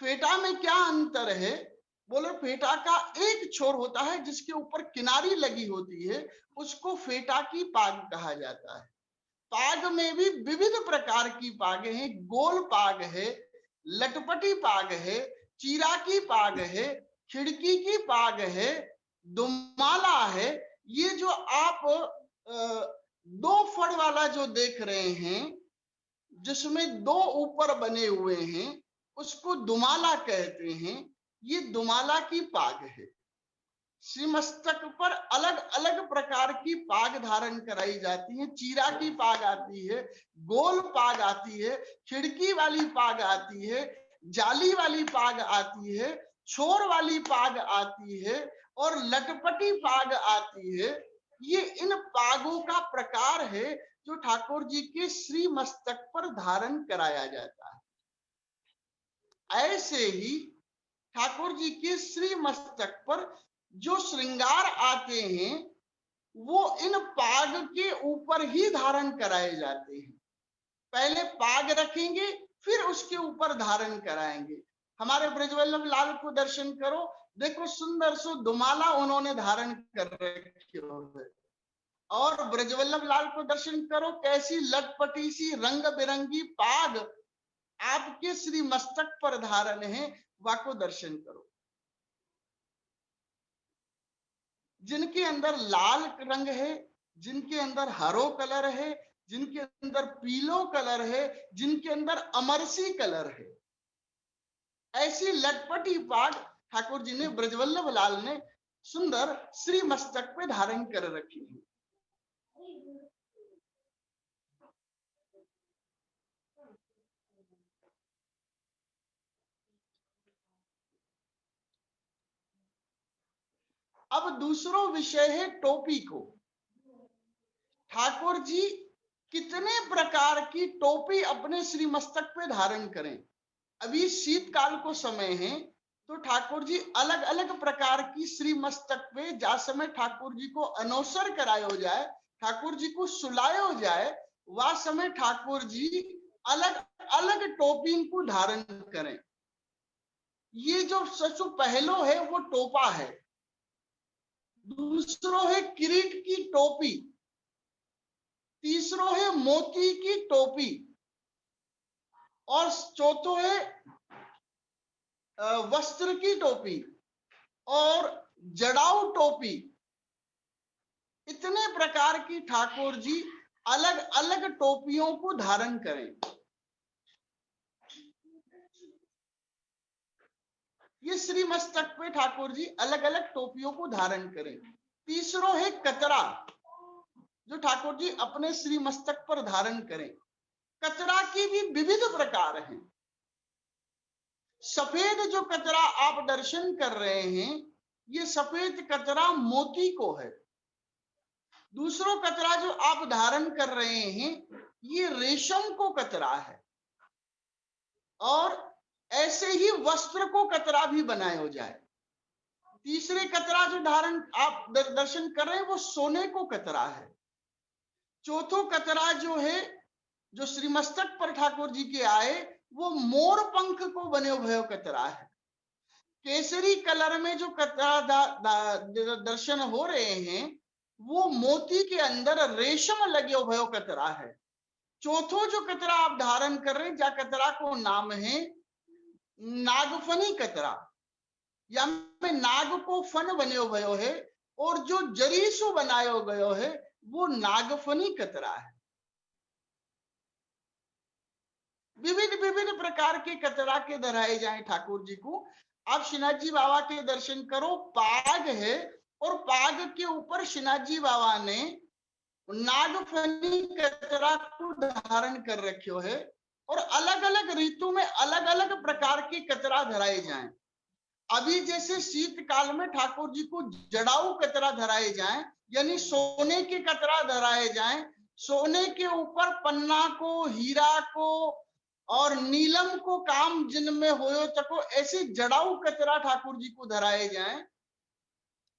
फेटा में क्या अंतर है? बोले फेटा का एक छोर होता है जिसके ऊपर किनारी लगी होती है, उसको फेटा की पाग कहा जाता है। पाग में भी विविध प्रकार की पागे हैं। गोल पाग है, लटपटी पाग है, चीरा की पाग है, खिड़की की पाग है, दुमाला है। ये जो आप 2 फड़ वाला जो देख रहे हैं जिसमें 2 ऊपर बने हुए हैं, उसको दुमाला कहते हैं। ये दुमाला की पाग है। श्री मस्तक पर अलग अलग प्रकार की पाग धारण कराई जाती है। चीरा की पाग आती है, गोल पाग आती है, खिड़की वाली पाग आती है, जाली वाली पाग आती है, छोर वाली पाग आती है और लटपटी पाग आती है। ये इन पागों का प्रकार है जो ठाकुर जी के श्री मस्तक पर धारण कराया जाता है। ऐसे ही ठाकुर जी के श्री मस्तक पर जो श्रृंगार आते हैं वो इन पाग के ऊपर ही धारण कराए जाते हैं। पहले पाग रखेंगे, फिर उसके ऊपर धारण कराएंगे। हमारे ब्रजवल्लभ लाल को दर्शन करो, देखो सुंदर सो दुमाला उन्होंने धारण कर रखी है। और ब्रजवल्लभ लाल को दर्शन करो, कैसी लटपटी सी रंग बिरंगी पाग आपके श्री मस्तक पर धारण है, वाको दर्शन करो। जिनके अंदर लाल रंग है, जिनके अंदर हरो कलर है, जिनके अंदर पीलो कलर है, जिनके अंदर अमरसी कलर है, ऐसी लटपटी पाग ठाकुर जी ने, ब्रजवल्लभ लाल ने सुंदर श्री मस्तक पे धारण कर रखी है। अब दूसरो विषय है टोपी को। ठाकुर जी कितने प्रकार की टोपी अपने श्री मस्तक पे धारण करें। अभी शीतकाल को समय है, तो ठाकुर जी अलग अलग प्रकार की श्री मस्तक पे, जा समय ठाकुर जी को अनोसर करायो जाए, ठाकुर जी को सुलायो जाए, वह समय ठाकुर जी अलग अलग टोपी को धारण करें। ये जो सचु पहलो है वो टोपा है, दूसरो है किरीट की टोपी, तीसरो है मोती की टोपी, और चौथो है वस्त्र की टोपी और जड़ाऊ टोपी। इतने प्रकार की ठाकुर जी अलग अलग टोपियों को धारण करें। ये श्री मस्तक पे ठाकुर जी अलग अलग टोपियों को धारण करें। तीसरो है कतरा, जो ठाकुर जी अपने श्री मस्तक पर धारण करें। कतरा की भी विविध प्रकार हैं। सफेद जो कतरा आप दर्शन कर रहे हैं, ये सफेद कतरा मोती को है। दूसरो कतरा जो आप धारण कर रहे हैं, ये रेशम को कतरा है। और ऐसे ही वस्त्र को कतरा भी बनाया जाए। तीसरे कतरा जो धारण आप दर्शन कर रहे हैं, वो सोने को कतरा है। चौथो कतरा जो है, जो श्रीमस्तक पर ठाकुर जी के आए, वो मोर पंख को बने हुए कतरा है। केसरी कलर में जो कतरा दर्शन हो रहे हैं, वो मोती के अंदर रेशम लगे हुए कतरा है। चौथो जो कतरा आप धारण कर रहे हैं, जा कतरा को नाम है नागफनी कतरा, या में नाग को फन बने हुए है, और जो जरीसु बनायो गयो है वो नागफनी कतरा है। विविध विविध प्रकार के कतरा के धराए जाए ठाकुर जी को। आप श्रीनाथ जी बाबा के दर्शन करो, पाग है, और पाग के ऊपर श्रीनाथ जी बाबा ने नागफनी कतरा को धारण कर रखियो है। और अलग अलग ऋतु में अलग अलग प्रकार के कतरा धराए जाएं। अभी जैसे शीतकाल में ठाकुर जी को जड़ाऊ कतरा धराए जाएं, यानी सोने के कतरा धराए जाएं। सोने के ऊपर पन्ना को, हीरा को और नीलम को काम जिनमें होयो तको, ऐसे जड़ाऊ कतरा ठाकुर जी को धराए जाएं।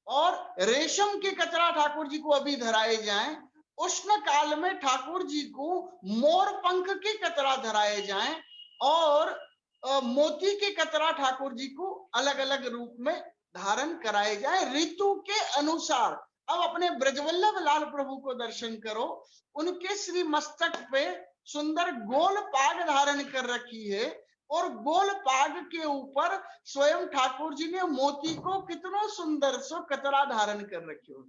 और रेशम के कतरा ठाकुर जी को अभी धराए जाएं। उष्ण काल में ठाकुर जी को मोर पंख के कतरा धराए जाएं, और मोती के कतरा ठाकुर जी को अलग अलग रूप में धारण कराए जाए ऋतु के अनुसार। अब अपने ब्रजवल्लभ लाल प्रभु को दर्शन करो, उनके श्री मस्तक पे सुंदर गोल पाग धारण कर रखी है, और गोल पाग के ऊपर स्वयं ठाकुर जी ने मोती को कितनो सुंदर सो कतरा धारण कर रखी हो।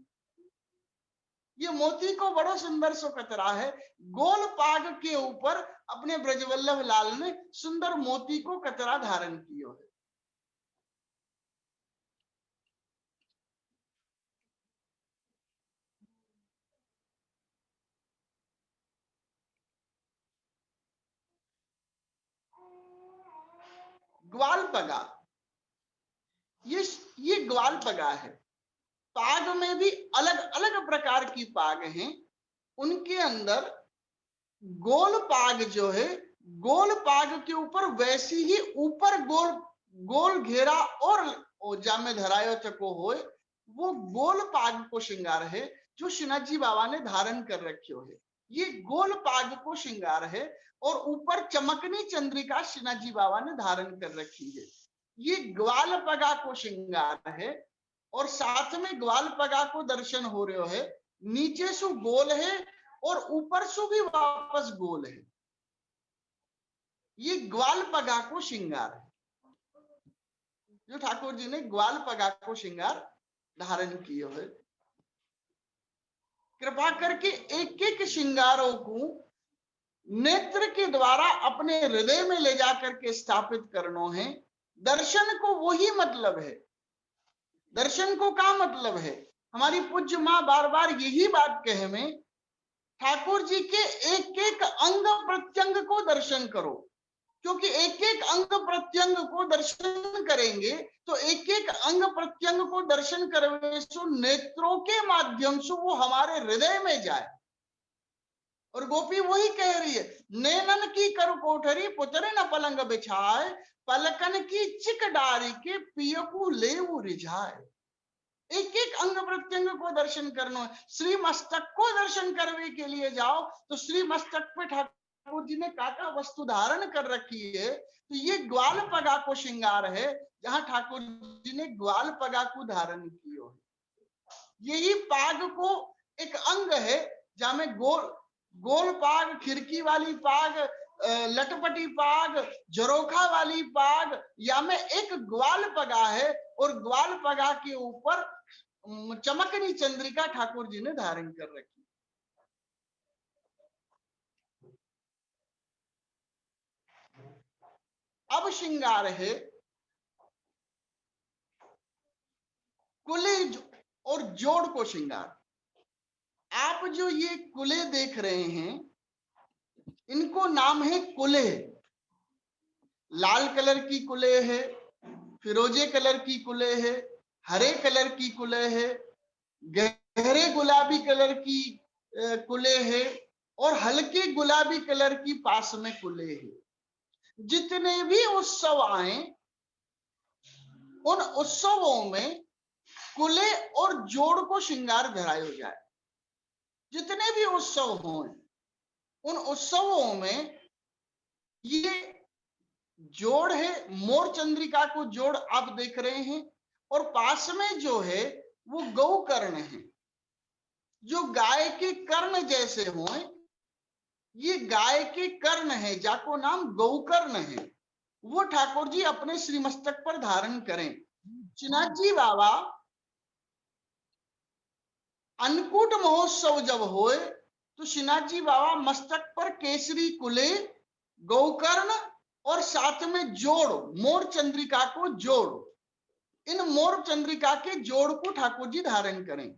ये मोती को बड़ो सुंदर सो कतरा है। गोल पाग के ऊपर अपने ब्रजवल्लभ लाल ने सुंदर मोती को कतरा धारण किया है। ग्वाल पगा, ये ग्वाल पगा है। पाग में भी अलग अलग प्रकार की पाग हैं। उनके अंदर गोल पाग जो है, गोल पाग के ऊपर वैसी ही ऊपर गोल गोल घेरा और जामे धरायो चको होए, वो गोल पाग को श्रृंगार है। जो श्रीनाथ जी बाबा ने धारण कर रखियो है। ये गोल पाग को श्रृंगार है और ऊपर चमकनी चंद्रिका श्रीनाथ जी बाबा ने धारण कर रखी है। ये ग्वाल पगा को श्रृंगार है और साथ में ग्वाल पगा को दर्शन हो रहे है। नीचे सु गोल है और ऊपर सु भी वापस गोल है। ये ग्वाल पगा को श्रृंगार है, जो ठाकुर जी ने ग्वाल पगा को श्रृंगार धारण किया है। कृपा करके एक एक श्रृंगारों को नेत्र के द्वारा अपने हृदय में ले जाकर के स्थापित करना है। दर्शन को वही मतलब है। दर्शन को क्या मतलब है? हमारी पूज्य मां बार बार यही बात कहे में, ठाकुर जी के एक एक अंग प्रत्यंग को दर्शन करो, क्योंकि एक एक अंग प्रत्यंग को दर्शन करेंगे तो एक एक अंग प्रत्यंग को दर्शन करने से नेत्रों के माध्यम से वो हमारे हृदय में जाए। और गोपी वही कह रही है, नैनन की कर कोठरी पुतरे न पलंग बिछाए, पलकन की चिक डारी के पिय को लेऊ रिझाए। एक एक अंग प्रत्यंग को दर्शन करना है। श्री मस्तक को दर्शन करने के लिए जाओ तो श्री मस्तक पे ठाकुर जी ने काका वस्तु धारण कर रखी है, तो ये ग्वाल पगा को श्रृंगार है, जहां ठाकुर जी ने ग्वाल पगा को धारण किया है। यही पाग को एक अंग है, जहां में गोल पाग, खिड़की वाली पाग, लटपटी पाग, झरोखा वाली पाग, या में एक ग्वाल पगा है और ग्वाल पगा के ऊपर चमकनी चंद्रिका ठाकुर जी ने धारण कर रखी। अब श्रृंगार है कुले और जोड़ को श्रृंगार। आप जो ये कुले देख रहे हैं, इनको नाम है कुले। लाल कलर की कुले है, फिरोजे कलर की कुले है, हरे कलर की कुले है, गहरे गुलाबी कलर की कुले है और हल्के गुलाबी कलर की पास में कुले है। जितने भी उत्सव आए उन उत्सवों में कुले और जोड़ को श्रृंगार धराया जाए। जितने भी उत्सव हों उन उत्सवों में ये जोड़ है। मोर चंद्रिका को जोड़ आप देख रहे हैं और पास में जो है वो गौ कर्ण है, जो गाय के कर्ण जैसे हों। ये गाय के कर्ण है, जाको नाम गौकर्ण है, वो ठाकुर जी अपने श्रीमस्तक पर धारण करें। श्रीनाथ जी बाबा अन्नकूट महोत्सव जब होए तो श्रीनाथ जी बाबा मस्तक पर केसरी कुले, गौकर्ण और साथ में जोड़, मोर चंद्रिका को जोड़, इन मोर चंद्रिका के जोड़ को ठाकुर जी धारण करें।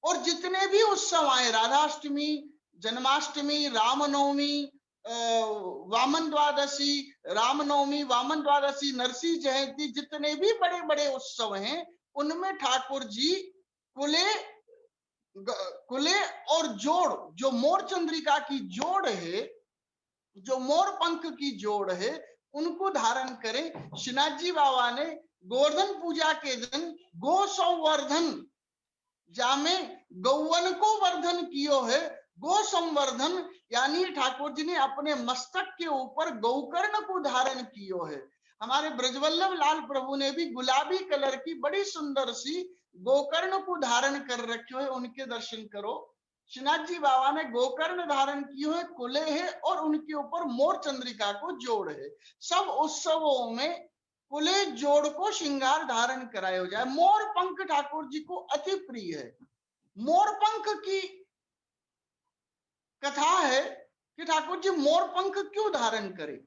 और जितने भी उत्सव आए, राधाष्टमी, जन्माष्टमी, रामनवमी, वामन द्वादशी, रामनवमी, वामन द्वादशी, नरसिंह जयंती, जितने भी बड़े बड़े उत्सव हैं उनमें ठाकुर जी कुले और जोड़, जो मोर चंद्रिका की जोड़ है, जो मोर पंख की जोड़ है, उनको धारण करें। श्रीनाथ जी बाबा ने गोवर्धन पूजा के दिन गो संवर्धन, जामे गौवन को वर्धन कियो है, गो संवर्धन, यानी ठाकुर जी ने अपने मस्तक के ऊपर गौकर्ण को धारण कियो है। हमारे ब्रजवल्लभ लाल प्रभु ने भी गुलाबी कलर की बड़ी सुंदर सी गोकर्ण को धारण कर रखे है, उनके दर्शन करो। श्रीनाथ जी बाबा ने गोकर्ण धारण किए है, कुले है और उनके ऊपर मोर चंद्रिका को जोड़ है। सब उत्सवों में कुले जोड़ को श्रृंगार धारण कराया जाए। मोर पंख ठाकुर जी को अति प्रिय है। मोर पंख की कथा है कि ठाकुर जी मोर पंख क्यों धारण करे।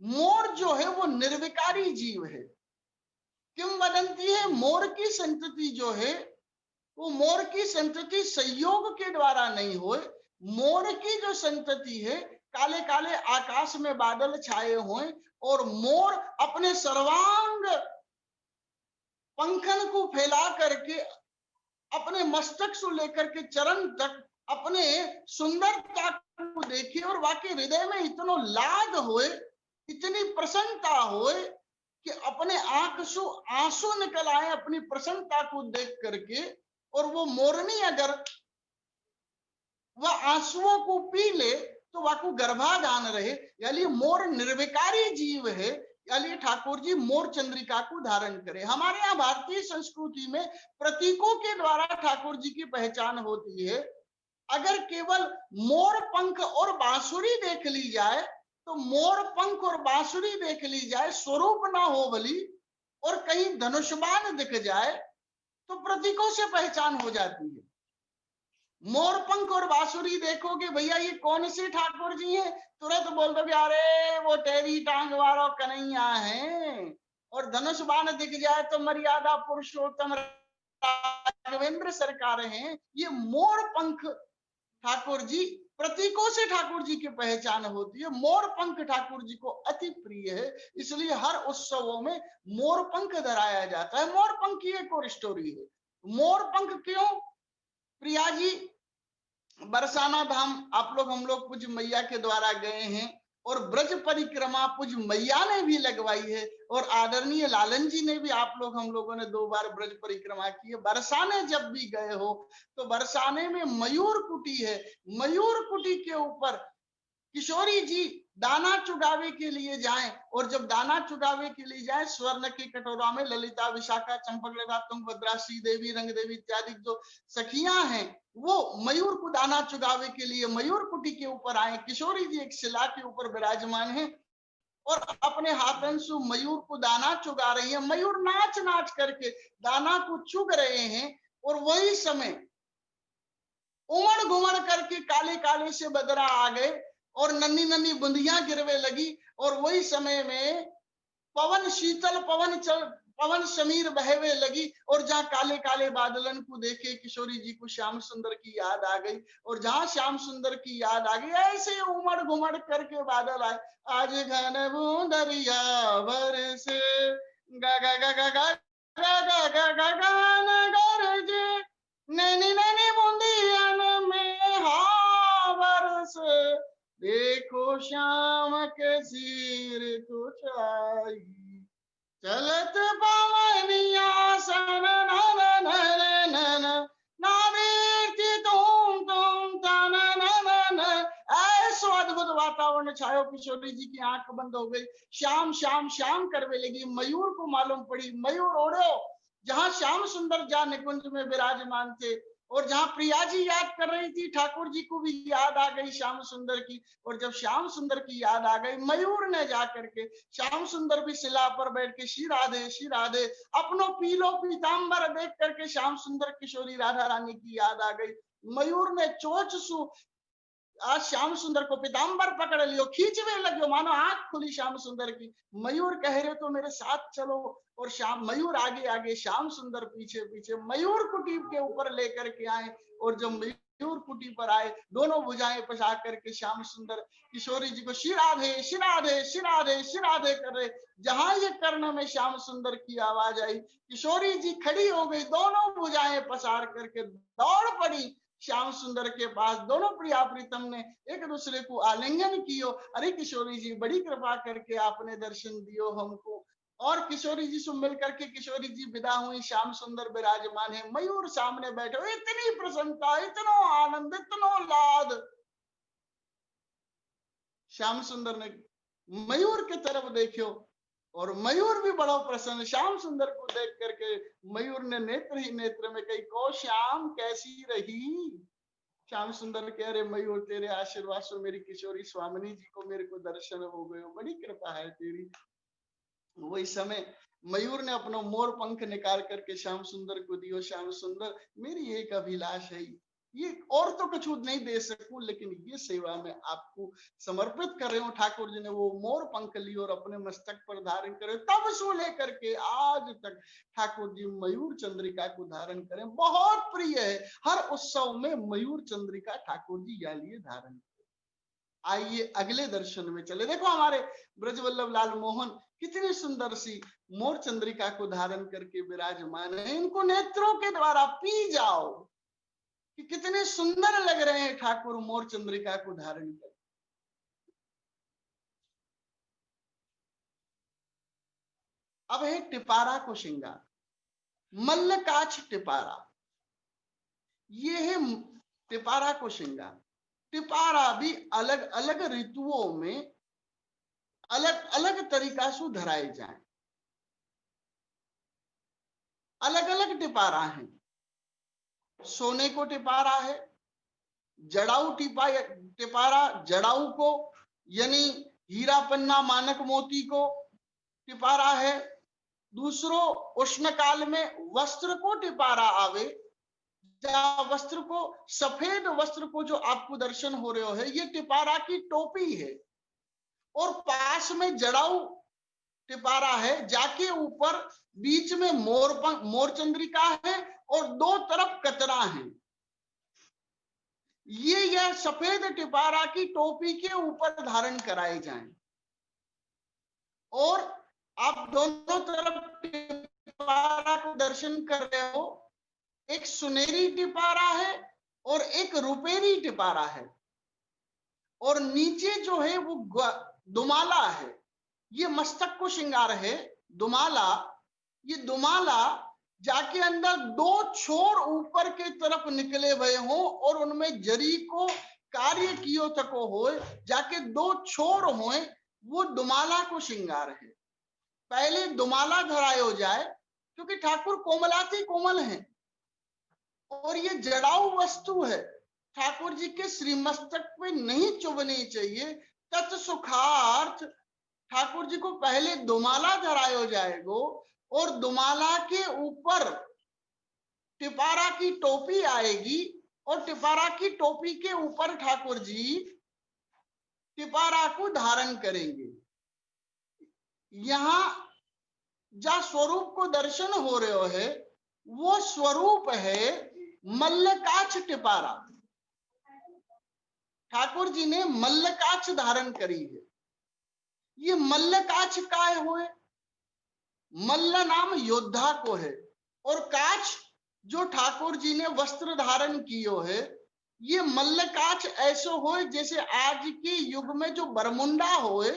मोर जो है वो निर्विकारी जीव है। किंवदंती है मोर की संतति जो है वो मोर की संतति संयोग के द्वारा नहीं होए। मोर की जो संतति है, काले काले आकाश में बादल छाए हुए और मोर अपने सर्वांग पंखन को फैला करके अपने मस्तक से लेकर के चरण तक अपने सुंदरता को देखे और वाकई हृदय में इतना लाद होए, इतनी प्रसन्नता होए कि अपने आंख से आंसू निकल आए अपनी प्रसन्नता को देख करके। और वो मोरनी अगर वह आंसुओं को पी ले तो वाकु गर्भाधान रहे, यानी मोर निर्विकारी जीव है, यानी ठाकुर जी मोर चंद्रिका को धारण करे। हमारे यहाँ भारतीय संस्कृति में प्रतीकों के द्वारा ठाकुर जी की पहचान होती है। अगर केवल मोर पंख और बांसुरी देख ली जाए तो मोर पंख और बांसुरी देख ली जाए, स्वरूप ना हो भली, और कहीं धनुषबाण दिख जाए तो प्रतीकों से पहचान हो जाती है। मोर पंख और बांसुरी देखोगे भैया ये कौन से ठाकुर जी हैं, तुरंत बोल दोगे अरे वो टेरी टांग वालों कन्हैया हैं। और धनुष बाण दिख जाए तो मर्यादा पुरुषोत्तम राघवेंद्र सरकार हैं। ये मोर पंख ठाकुर जी, प्रतीकों से ठाकुर जी की पहचान होती है। मोर पंख ठाकुर जी को अति प्रिय है, इसलिए हर उत्सवों में मोर पंख धराया जाता है। मोर पंख की एक और स्टोरी है। मोर पंख क्यों? प्रिया जी बरसाना धाम हम लोग पूज्य मैया के द्वारा गए हैं, और ब्रज परिक्रमा पूज्य मैया ने भी लगवाई है, और आदरणीय लालन जी ने भी हम लोगों ने 2 बार ब्रज परिक्रमा की है। बरसाने जब भी गए हो तो बरसाने में मयूर कुटी है। मयूर कुटी के ऊपर किशोरी जी दाना चुगावे के लिए जाएं, और जब दाना चुगावे के लिए जाएं, स्वर्ण की कटोरा में ललिता, विशाखा, चंपकलता, तुंगभद्रा, श्रीदेवी, रंग देवी इत्यादि जो सखियां हैं वो मयूर को दाना चुगावे के लिए मयूर कुटी के ऊपर आए। किशोरी जी एक शिला के ऊपर विराजमान है और अपने हाथन से मयूर को दाना चुगा रही है। मयूर नाच नाच करके दाना को चुग रहे हैं, और वही समय उमड़ घुमड़ करके काले काले से बदरा आ गए और नन्ही नन्ही बूंदियां गिरवे लगी, और वही समय में पवन शीतल पवन समीर बहवे लगी, और जहां काले काले बादलन को देखे किशोरी जी को श्याम सुंदर की याद आ गई, और जहां श्याम सुंदर की याद आ गई ऐसे उमड़ घुमड़ करके बादल आए। आज घन बूंदरिया बरसे गा गा गा गा गा गा गा गा गा गान गरजे, नैनी नैनी बूंदियन में हावरस, देखो श्याम के सिर को छाई, चलत पवनिया सन नन नन नन नावेती तुम तन नन। ऐसो अद्भुत वातावरण छायो, किशोरी जी की आंख बंद हो गई। श्याम श्याम श्याम करवे लगी। मयूर को मालूम पड़ी, मयूर ओढ़ो जहां श्याम सुंदर जा निकुंज में विराजमान थे, और जहां प्रिया जी याद कर रही थी ठाकुर जी को भी याद आ गई श्याम सुंदर की। और जब श्याम सुंदर की याद आ गई, मयूर ने जाकर के श्याम सुंदर भी शिला पर बैठ के श्री राधे अपनो पीलो पीताम्बर देख करके श्याम सुंदर किशोरी राधा रानी की याद आ गई। मयूर ने चोच सु आज श्याम सुंदर को पीताम्बर पकड़ लियो, खींचवे लगे, मानो आंख खुली श्याम सुंदर की। मयूर कह रहे तो मेरे साथ चलो, और श्याम मयूर आगे आगे श्याम सुंदर पीछे पीछे मयूर कुटी के ऊपर लेकर के आए। और जब मयूर कुटी पर आए, दोनों भुजाएं पछा करके श्याम सुंदर किशोरी जी को श्री राधे श्री राधे श्री राधे श्री राधे कर रहे। जहां ये कर्ण में श्याम सुंदर की आवाज आई, किशोरी जी खड़ी हो गई, दोनों भुजाएं पसार करके दौड़ पड़ी श्याम सुंदर के पास। दोनों प्रिया प्रीतम ने एक दूसरे को आलिंगन कियो। अरे किशोरी जी बड़ी कृपा करके आपने दर्शन दियो हमको। और किशोरी जी से मिलकर के किशोरी जी विदा हुई। श्याम सुंदर विराजमान है, मयूर सामने बैठे, इतनी प्रसन्नता, इतना आनंद, इतना लाद। श्याम सुंदर ने मयूर की तरफ देखियो, और मयूर भी बड़ा प्रसन्न श्याम सुंदर को देख करके। मयूर ने नेत्र ही नेत्र में कही, को श्याम कैसी रही? श्याम सुंदर कह रहे, मयूर तेरे आशीर्वाद से मेरी किशोरी स्वामिनी जी को मेरे को दर्शन हो गए, बड़ी कृपा है तेरी। वही समय मयूर ने अपना मोर पंख निकाल करके श्याम सुंदर को दियो। श्याम सुंदर मेरी एक अभिलाष है, ये और तो कुछ नहीं दे सकूं, लेकिन ये सेवा में आपको समर्पित कर रहे हो। ठाकुर जी ने वो मोर पंख लियो और अपने मस्तक पर धारण करे। तब से लेकर के आज तक ठाकुर जी मयूर चंद्रिका को धारण करें, बहुत प्रिय है। हर उत्सव में मयूर चंद्रिका ठाकुर जी या लिए धारण करें। आइए अगले दर्शन में चले। देखो हमारे ब्रजवल्लभ लाल मोहन कितनी सुंदर सी मोर चंद्रिका को धारण करके विराजमान है। इनको नेत्रों के द्वारा पी जाओ कि कितने सुंदर लग रहे हैं ठाकुर मोर चंद्रिका को धारण कर। अब है टिपारा को श्रृंगार, मल्लकाछ टिपारा। ये है टिपारा को श्रृंगार। टिपारा भी अलग अलग ऋतुओं में अलग अलग तरीका से धराए जाए। अलग अलग टिपारा है। सोने को टिपारा है, जड़ाऊ टिपारा जड़ाऊ को यानी हीरा पन्ना मानक मोती को टिपारा है। दूसरो उष्ण काल में वस्त्र को टिपारा आवे, वस्त्र को सफेद वस्त्र को जो आपको दर्शन हो रहे हो है, ये टिपारा की टोपी है। और पास में जड़ाऊ टिपारा है, जाके ऊपर बीच में मोर चंद्रिका है और दो तरफ कतरा है। ये यह सफेद टिपारा की टोपी के ऊपर धारण कराए जाएं। और आप दोनों तरफ टिपारा को दर्शन कर रहे हो। एक सुनहरी टिपारा है और एक रुपेरी टिपारा है। और नीचे जो है वो दुमाला है। ये मस्तक को श्रृंगार है। दुमाला, ये दुमाला जाके अंदर दो छोर ऊपर के तरफ निकले हुए हो और उनमें जरी को कार्य कियो तको हो, जाके दो छोर होए, वो दुमाला को श्रृंगार है। पहले दुमाला धरायो जाए, क्योंकि ठाकुर कोमलाति कोमल हैं और ये जड़ाऊ वस्तु है, ठाकुर जी के श्रीमस्तक पे नहीं चुभनी चाहिए। तत्सुखार्थ ठाकुर जी को पहले दुमाला धरायो जाएगो और दुमाला के ऊपर टिपारा की टोपी आएगी और टिपारा की टोपी के ऊपर ठाकुर जी टिपारा को धारण करेंगे। यहां जहां स्वरूप को दर्शन हो रहे है, वो स्वरूप है मल्लकाछ टिपारा। ठाकुर जी ने मल्लकाछ धारण करी है। ये मल्लकाछ काय हुए? मल्ल नाम योद्धा को है और काछ जो ठाकुर जी ने वस्त्र धारण कियो है, ये मल्लकाछ ऐसो होए जैसे आज के युग में जो बरमुंडा होए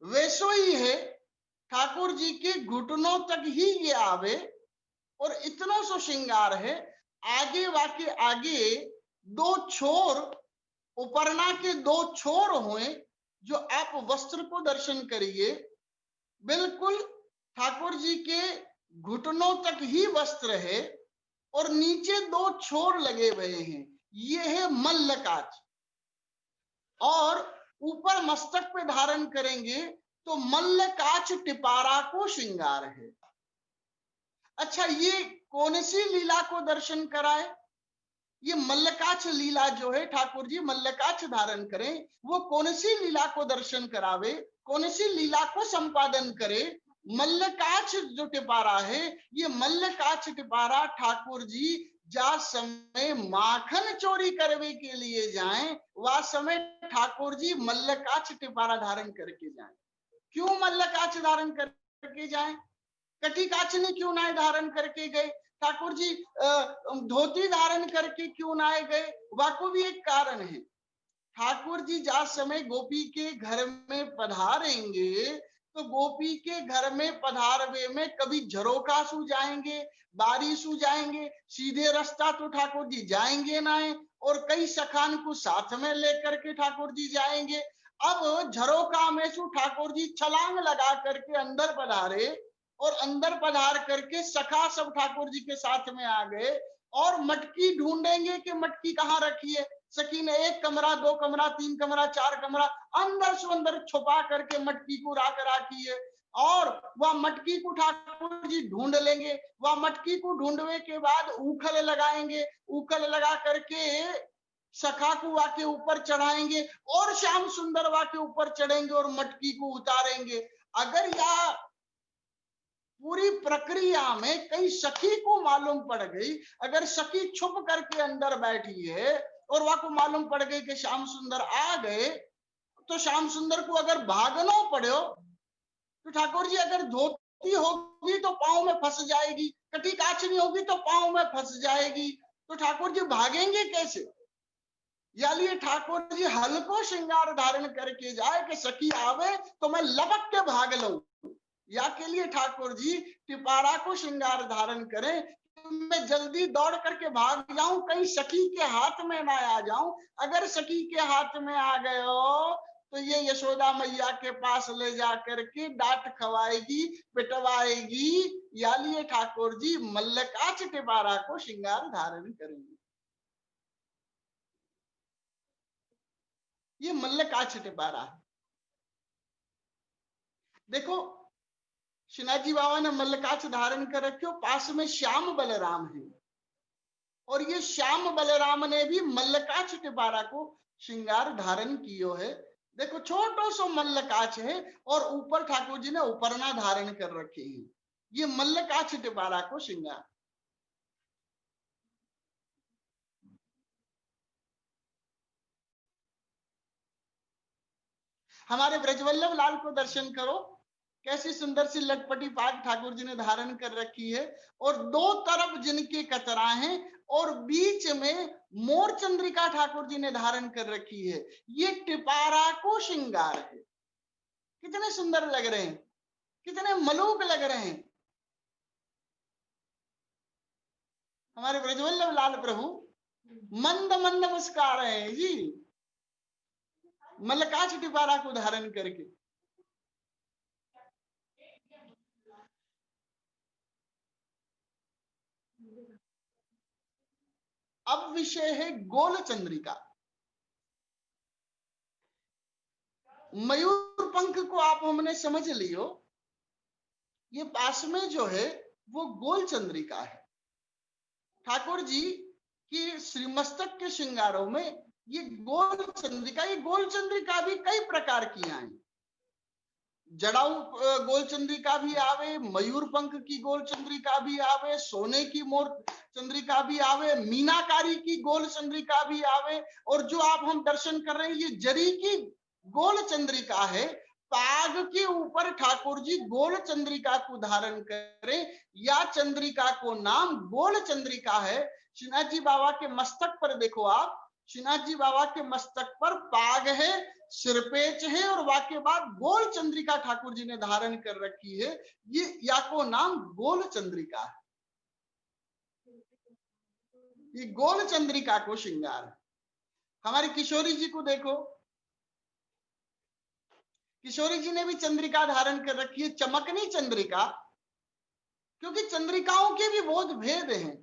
वैसो ही है। ठाकुर जी के घुटनों तक ही ये आवे और इतना सो श्रृंगार है। आगे वाके आगे दो छोर, उपरना के दो छोर हुए, जो आप वस्त्र को दर्शन करिए, बिल्कुल ठाकुर जी के घुटनों तक ही वस्त्र है और नीचे दो छोर लगे हुए हैं। ये है मल्लकाछ। और ऊपर मस्तक पे धारण करेंगे तो मल्लकाछ टिपारा को श्रृंगार है। अच्छा, ये कौन सी लीला को दर्शन कराए? ये मल्लकाछ लीला जो है, ठाकुर जी मल्लकाछ धारण करें, वो कौन सी लीला को दर्शन करावे, कौन सी लीला को संपादन करे? मल्लकाछ जो टिपारा है, ये मल्लकाछ टिपारा ठाकुर जी जा समय माखन चोरी करवे के लिए जाएं, वह समय ठाकुर जी मल्लकाछ टिपारा धारण करके जाएं। क्यों मल्लकाछ धारण करके जाएं? कटी काछ ने क्यों ना धारण करके गए? ठाकुर जी धोती धारण करके क्यों ना गए? वाको भी एक कारण है। ठाकुर जी जा समय गोपी के घर में पधारेंगे तो गोपी के घर में पधारवे में कभी झरोका सू जाएंगे, बारी सू जाएंगे, सीधे रास्ता तो ठाकुर जी जाएंगे ना, और कई सखान को साथ में लेकर के ठाकुर जी जाएंगे। अब झरोका में सू ठाकुर जी छलांग लगा करके अंदर पधारे और अंदर पधार करके सखा सब ठाकुर जी के साथ में आ गए और मटकी ढूंढेंगे कि मटकी कहाँ रखी है। सखी ने एक कमरा, दो कमरा, तीन कमरा, चार कमरा अंदर से अंदर छुपा करके मटकी को राखी है और वह मटकी को ठाकुर जी ढूंढ लेंगे। वह मटकी को ढूंढने के बाद उखल लगाएंगे, उखल लगा करके सखा को वाके ऊपर चढ़ाएंगे और श्याम सुंदर वाके ऊपर चढ़ेंगे और मटकी को उतारेंगे। अगर यह पूरी प्रक्रिया में कई सखी को मालूम पड़ गई, अगर सखी छुप करके अंदर बैठी है और वह को मालूम पड़ गई कि श्याम सुंदर आ गए, तो श्याम सुंदर को अगर भागना पड़े तो ठाकुर जी अगर धोती होगी तो पांव में फंस जाएगी, कटी काचनी होगी तो पांव में फंस जाएगी, तो ठाकुर जी भागेंगे कैसे? यानी ठाकुर जी हल्को श्रृंगार धारण करके जाए कि सखी आवे तो मैं लपक के भाग लूं, या के लिए ठाकुर जी टिपारा को श्रृंगार धारण करें मैं जल्दी दौड़ करके भाग जाऊं, कहीं सखी के हाथ में ना आ जाऊं। अगर सखी के हाथ में आ गए हो तो ये यशोदा मैया के पास ले जा करके डांट खवाएगी, पिटवाएगी। या लिए ठाकुर जी मल्लकाच टिपारा को श्रृंगार धारण करेंगे। ये मल्लकाच टिपारा। देखो श्रीनाथ बाबा ने मल्लकाच धारण कर रखे हो, पास में श्याम बलराम है, और ये श्याम बलराम ने भी मल्लकाच टिपारा को श्रृंगार धारण कियो है। देखो छोटो सो मल्लकाच है और ऊपर ठाकुर जी ने उपरना धारण कर रखे हैं। ये मल्लकाच टिपारा को श्रृंगार। हमारे ब्रजवल्लभ लाल को दर्शन करो, कैसी सुंदर सी लटपटी पाग ठाकुर जी ने धारण कर रखी है, और दो तरफ जिनके कतरा हैं और बीच में मोर चंद्रिका ठाकुर जी ने धारण कर रखी है। ये टिपारा को श्रृंगार है। कितने सुंदर लग रहे हैं, कितने मलूक लग रहे हैं हमारे ब्रजवल्लभ लाल प्रभु। मंद मंद मुस्का रहे हैं जी, मल्लकाच टिपारा को धारण करके। अब विषय है गोल चंद्रिका। मयूर पंख को आप हमने समझ लियो, ये पास में जो है वो गोल चंद्रिका है। ठाकुर जी की श्रीमस्तक के श्रृंगारों में ये गोल चंद्रिका, ये गोल चंद्रिका भी कई प्रकार की आई। जड़ाऊ गोल चंद्रिका भी आवे, मयूर पंख की गोल चंद्रिका भी आवे, सोने की मोर चंद्रिका भी आवे, मीनाकारी की गोल चंद्रिका भी आवे, और जो आप हम दर्शन कर रहे हैं ये जरी की गोल चंद्रिका है। पाग के ऊपर ठाकुर जी गोल चंद्रिका को धारण करें, या चंद्रिका को नाम गोल चंद्रिका है। श्रीनाथ जी बाबा के मस्तक पर देखो आप, श्रीनाथ जी बाबा के मस्तक पर पाग है, सिरपेच है, और वाके बाद गोल चंद्रिका ठाकुर जी ने धारण कर रखी है। ये या को नाम गोल चंद्रिका है। ये गोल चंद्रिका को श्रृंगार है। हमारी किशोरी जी को देखो, किशोरी जी ने भी चंद्रिका धारण कर रखी है, चमकनी चंद्रिका, क्योंकि चंद्रिकाओं के भी बहुत भेद हैं।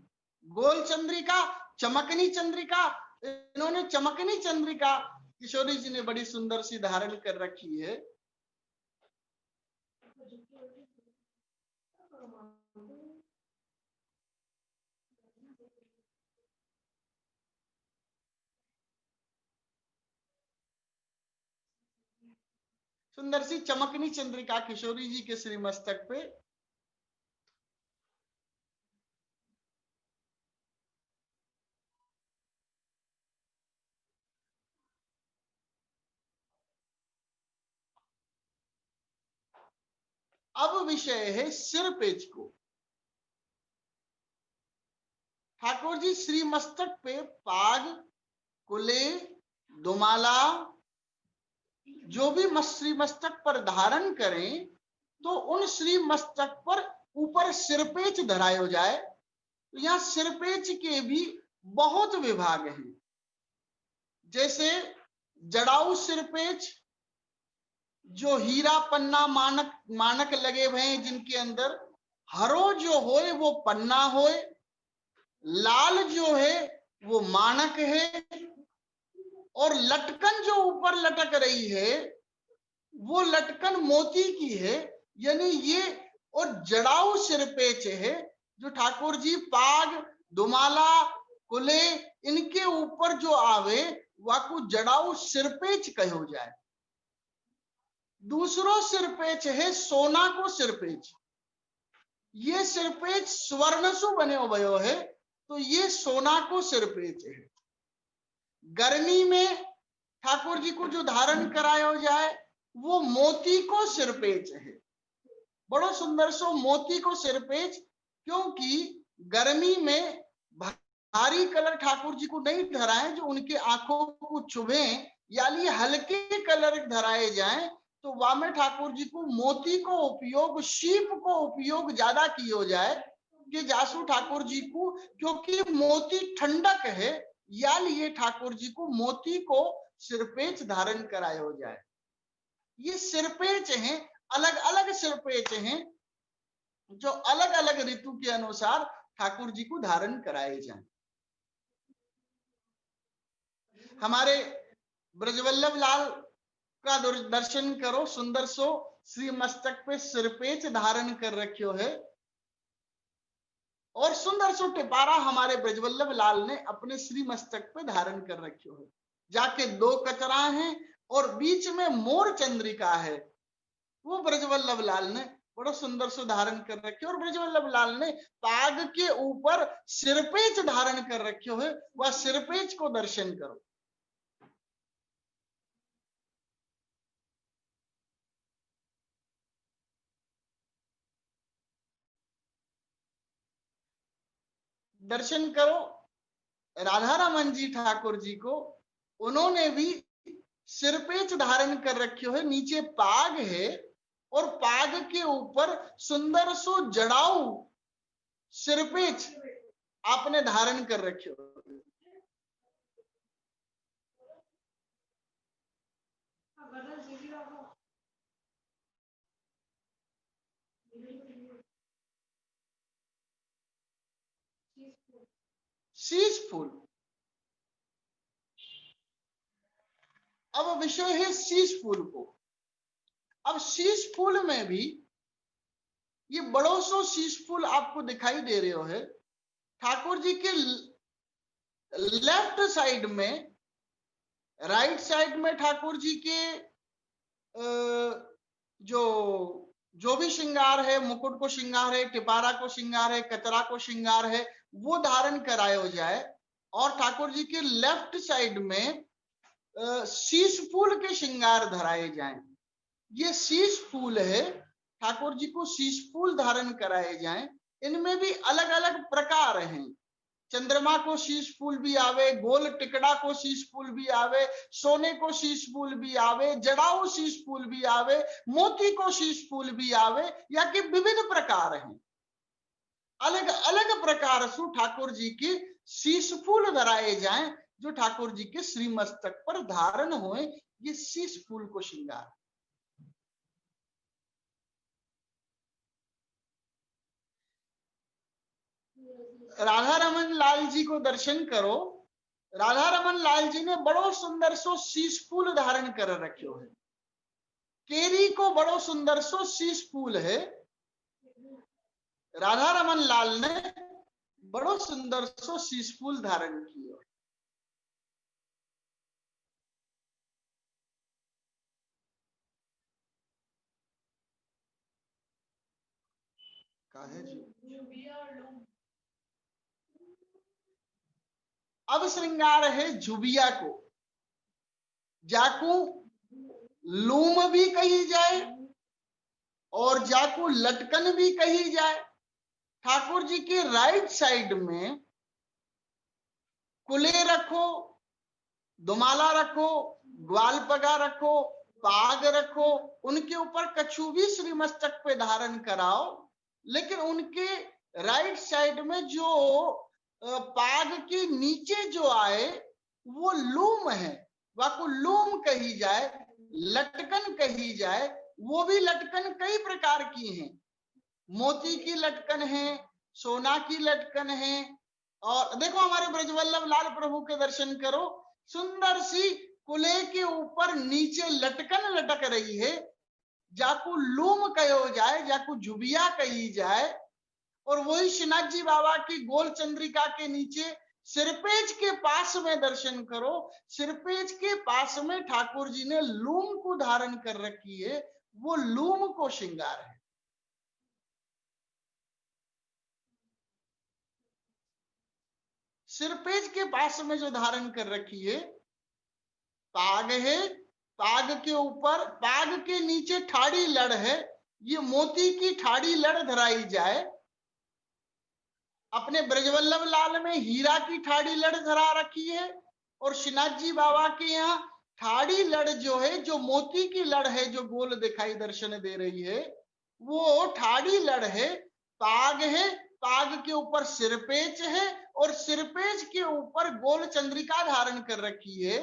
गोल चंद्रिका, चमकनी चंद्रिका, इन्होंने चमकनी चंद्रिका किशोरी जी ने बड़ी सुंदर सी धारण कर रखी है। सुंदर सी चमकनी चंद्रिका किशोरी जी के श्री मस्तक पे। अब विषय है सिर पेच को। ठाकुर जी श्री मस्तक पे पाग, कुले, दुमाला जो भी श्री मस्तक पर धारण करें, तो उन श्री मस्तक पर ऊपर सिरपेच धरायो जाए। तो यहां सिरपेच के भी बहुत विभाग हैं, जैसे जड़ाऊ सिरपेच, जो हीरा पन्ना मानक मानक लगे हुए हैं, जिनके अंदर हरो जो होए वो पन्ना होए, लाल जो है वो मानक है, और लटकन जो ऊपर लटक रही है वो लटकन मोती की है। यानी ये और जड़ाऊ सिरपेच है, जो ठाकुर जी पाग, दुमाला, कुले इनके ऊपर जो आवे वाकू जड़ाऊ सिरपेच कहो जाए। दूसरो सिरपेच है सोना को सिरपेच। ये सिरपेच स्वर्ण सु बने भयो है, तो ये सोना को सिरपेच है। गर्मी में ठाकुर जी को जो धारण कराया जाए वो मोती को सिरपेच है। बड़ो सुंदर सो मोती को सिरपेच, क्योंकि गर्मी में भारी कलर ठाकुर जी को नहीं धराए जो उनके आंखों को चुभे, यानी हल्के कलर धराए जाएं, तो वामे ठाकुर जी को मोती को उपयोग, शीप को उपयोग ज्यादा किया जाए। ये जासू ठाकुर जी को, क्योंकि मोती ठंडक है, या लिए ठाकुर जी को मोती को सिरपेच धारण करायो जाए। ये सिरपेच हैं, अलग अलग सिरपेच हैं जो अलग अलग ऋतु के अनुसार ठाकुर जी को धारण कराए जाए। हमारे ब्रजवल्लभ लाल का दर्शन करो, सुंदर सो श्री मस्तक पे सिरपेच धारण कर रखियो है, और सुंदर सो टिपारा हमारे ब्रजवल्लभ लाल ने अपने श्री मस्तक पे धारण कर रखियो है। जाके 2 कचरा हैं और बीच में मोर चंद्रिका है, वो ब्रजवल्लभ लाल ने बड़ा सुंदर से धारण कर रखे, और ब्रजवल्लभ लाल ने पाग के ऊपर सिरपेच धारण कर रखे हुए, वह सिरपेच को दर्शन करो। दर्शन करो राधा रमन जी ठाकुर जी को, उन्होंने भी सिरपेच धारण कर रखे है, नीचे पाग है और पाग के ऊपर सुंदर सो जड़ाऊ सिरपेच आपने धारण कर रखे हो। शीश फूल, अब विषय है शीश फूल को। अब शीश फूल में भी ये बड़ो सो शीश फूल आपको दिखाई दे रहे हो है। ठाकुर जी के लेफ्ट साइड में, राइट साइड में ठाकुर जी के जो भी श्रृंगार है, मुकुट को श्रृंगार है, टिपारा को श्रृंगार है, कचरा को श्रृंगार है, वो धारण कराया जाए, और ठाकुर जी के लेफ्ट साइड में शीश फूल के श्रृंगार धराए जाएं। ये शीश फूल है, ठाकुर जी को शीश फूल धारण कराए जाएं। इनमें भी अलग अलग प्रकार हैं। चंद्रमा को शीश फूल भी आवे, गोल टिकड़ा को शीश फूल भी आवे, सोने को शीश फूल भी आवे, जड़ाऊ शीश फूल भी आवे, मोती को शीश फूल भी आवे, या कि विविध प्रकार हैं। अलग अलग प्रकार से ठाकुर जी की शीश फूल धराए जाएं, जो ठाकुर जी के श्री मस्तक पर धारण हुए। ये शीश फूल को श्रृंगार। राधा रमन लाल जी को दर्शन करो। राधा रमन लाल जी ने बड़ो सुंदर सो शीश फूल धारण कर रखियो है। केरी को बड़ो सुंदर सो शीश फूल है। राधा रमन लाल ने बड़ो सुंदर सो शीश फूल धारण किया। काहे जी? अब श्रृंगार है जुबिया को, जाकू लूम भी कही जाए और जाकू लटकन भी कही जाए। ठाकुर जी के राइट साइड में कुले रखो, दुमाला रखो, ग्वालपगा रखो, पाग रखो, उनके ऊपर कछु भी श्री मस्तक पे धारण कराओ, लेकिन उनके राइट साइड में जो पाग के नीचे जो आए वो लूम है, वाको लूम कही जाए, लटकन कही जाए। वो भी लटकन कई प्रकार की हैं। मोती की लटकन है, सोना की लटकन है, और देखो हमारे ब्रजवल्लभ लाल प्रभु के दर्शन करो, सुंदर सी कुले के ऊपर नीचे लटकन लटक रही है, जाकू लूम कहो जाए, जाकू जुबिया कही जाए। और वही श्रीनाथ जी बाबा की गोल चंद्रिका के नीचे सिरपेज के पास में दर्शन करो। सिरपेज के पास में ठाकुर जी ने लूम को धारण कर रखी है, वो लूम को श्रृंगार है। सिरपेज के पास में जो धारण कर रखी है पाग है, पाग के ऊपर, पाग के नीचे ठाड़ी लड़ है, ये मोती की ठाड़ी लड़ धराई जाए। अपने ब्रजवल्लभ लाल में हीरा की ठाड़ी लड़ धरा रखी है, और श्रीनाथ जी बाबा के यहाँ ठाड़ी लड़ जो है, जो मोती की लड़ है, जो गोल दिखाई दर्शन दे रही है, वो ठाड़ी लड़ है। पाग है, पाग के ऊपर सिरपेच है और सिरपेच के ऊपर गोल चंद्रिका धारण कर रखी है,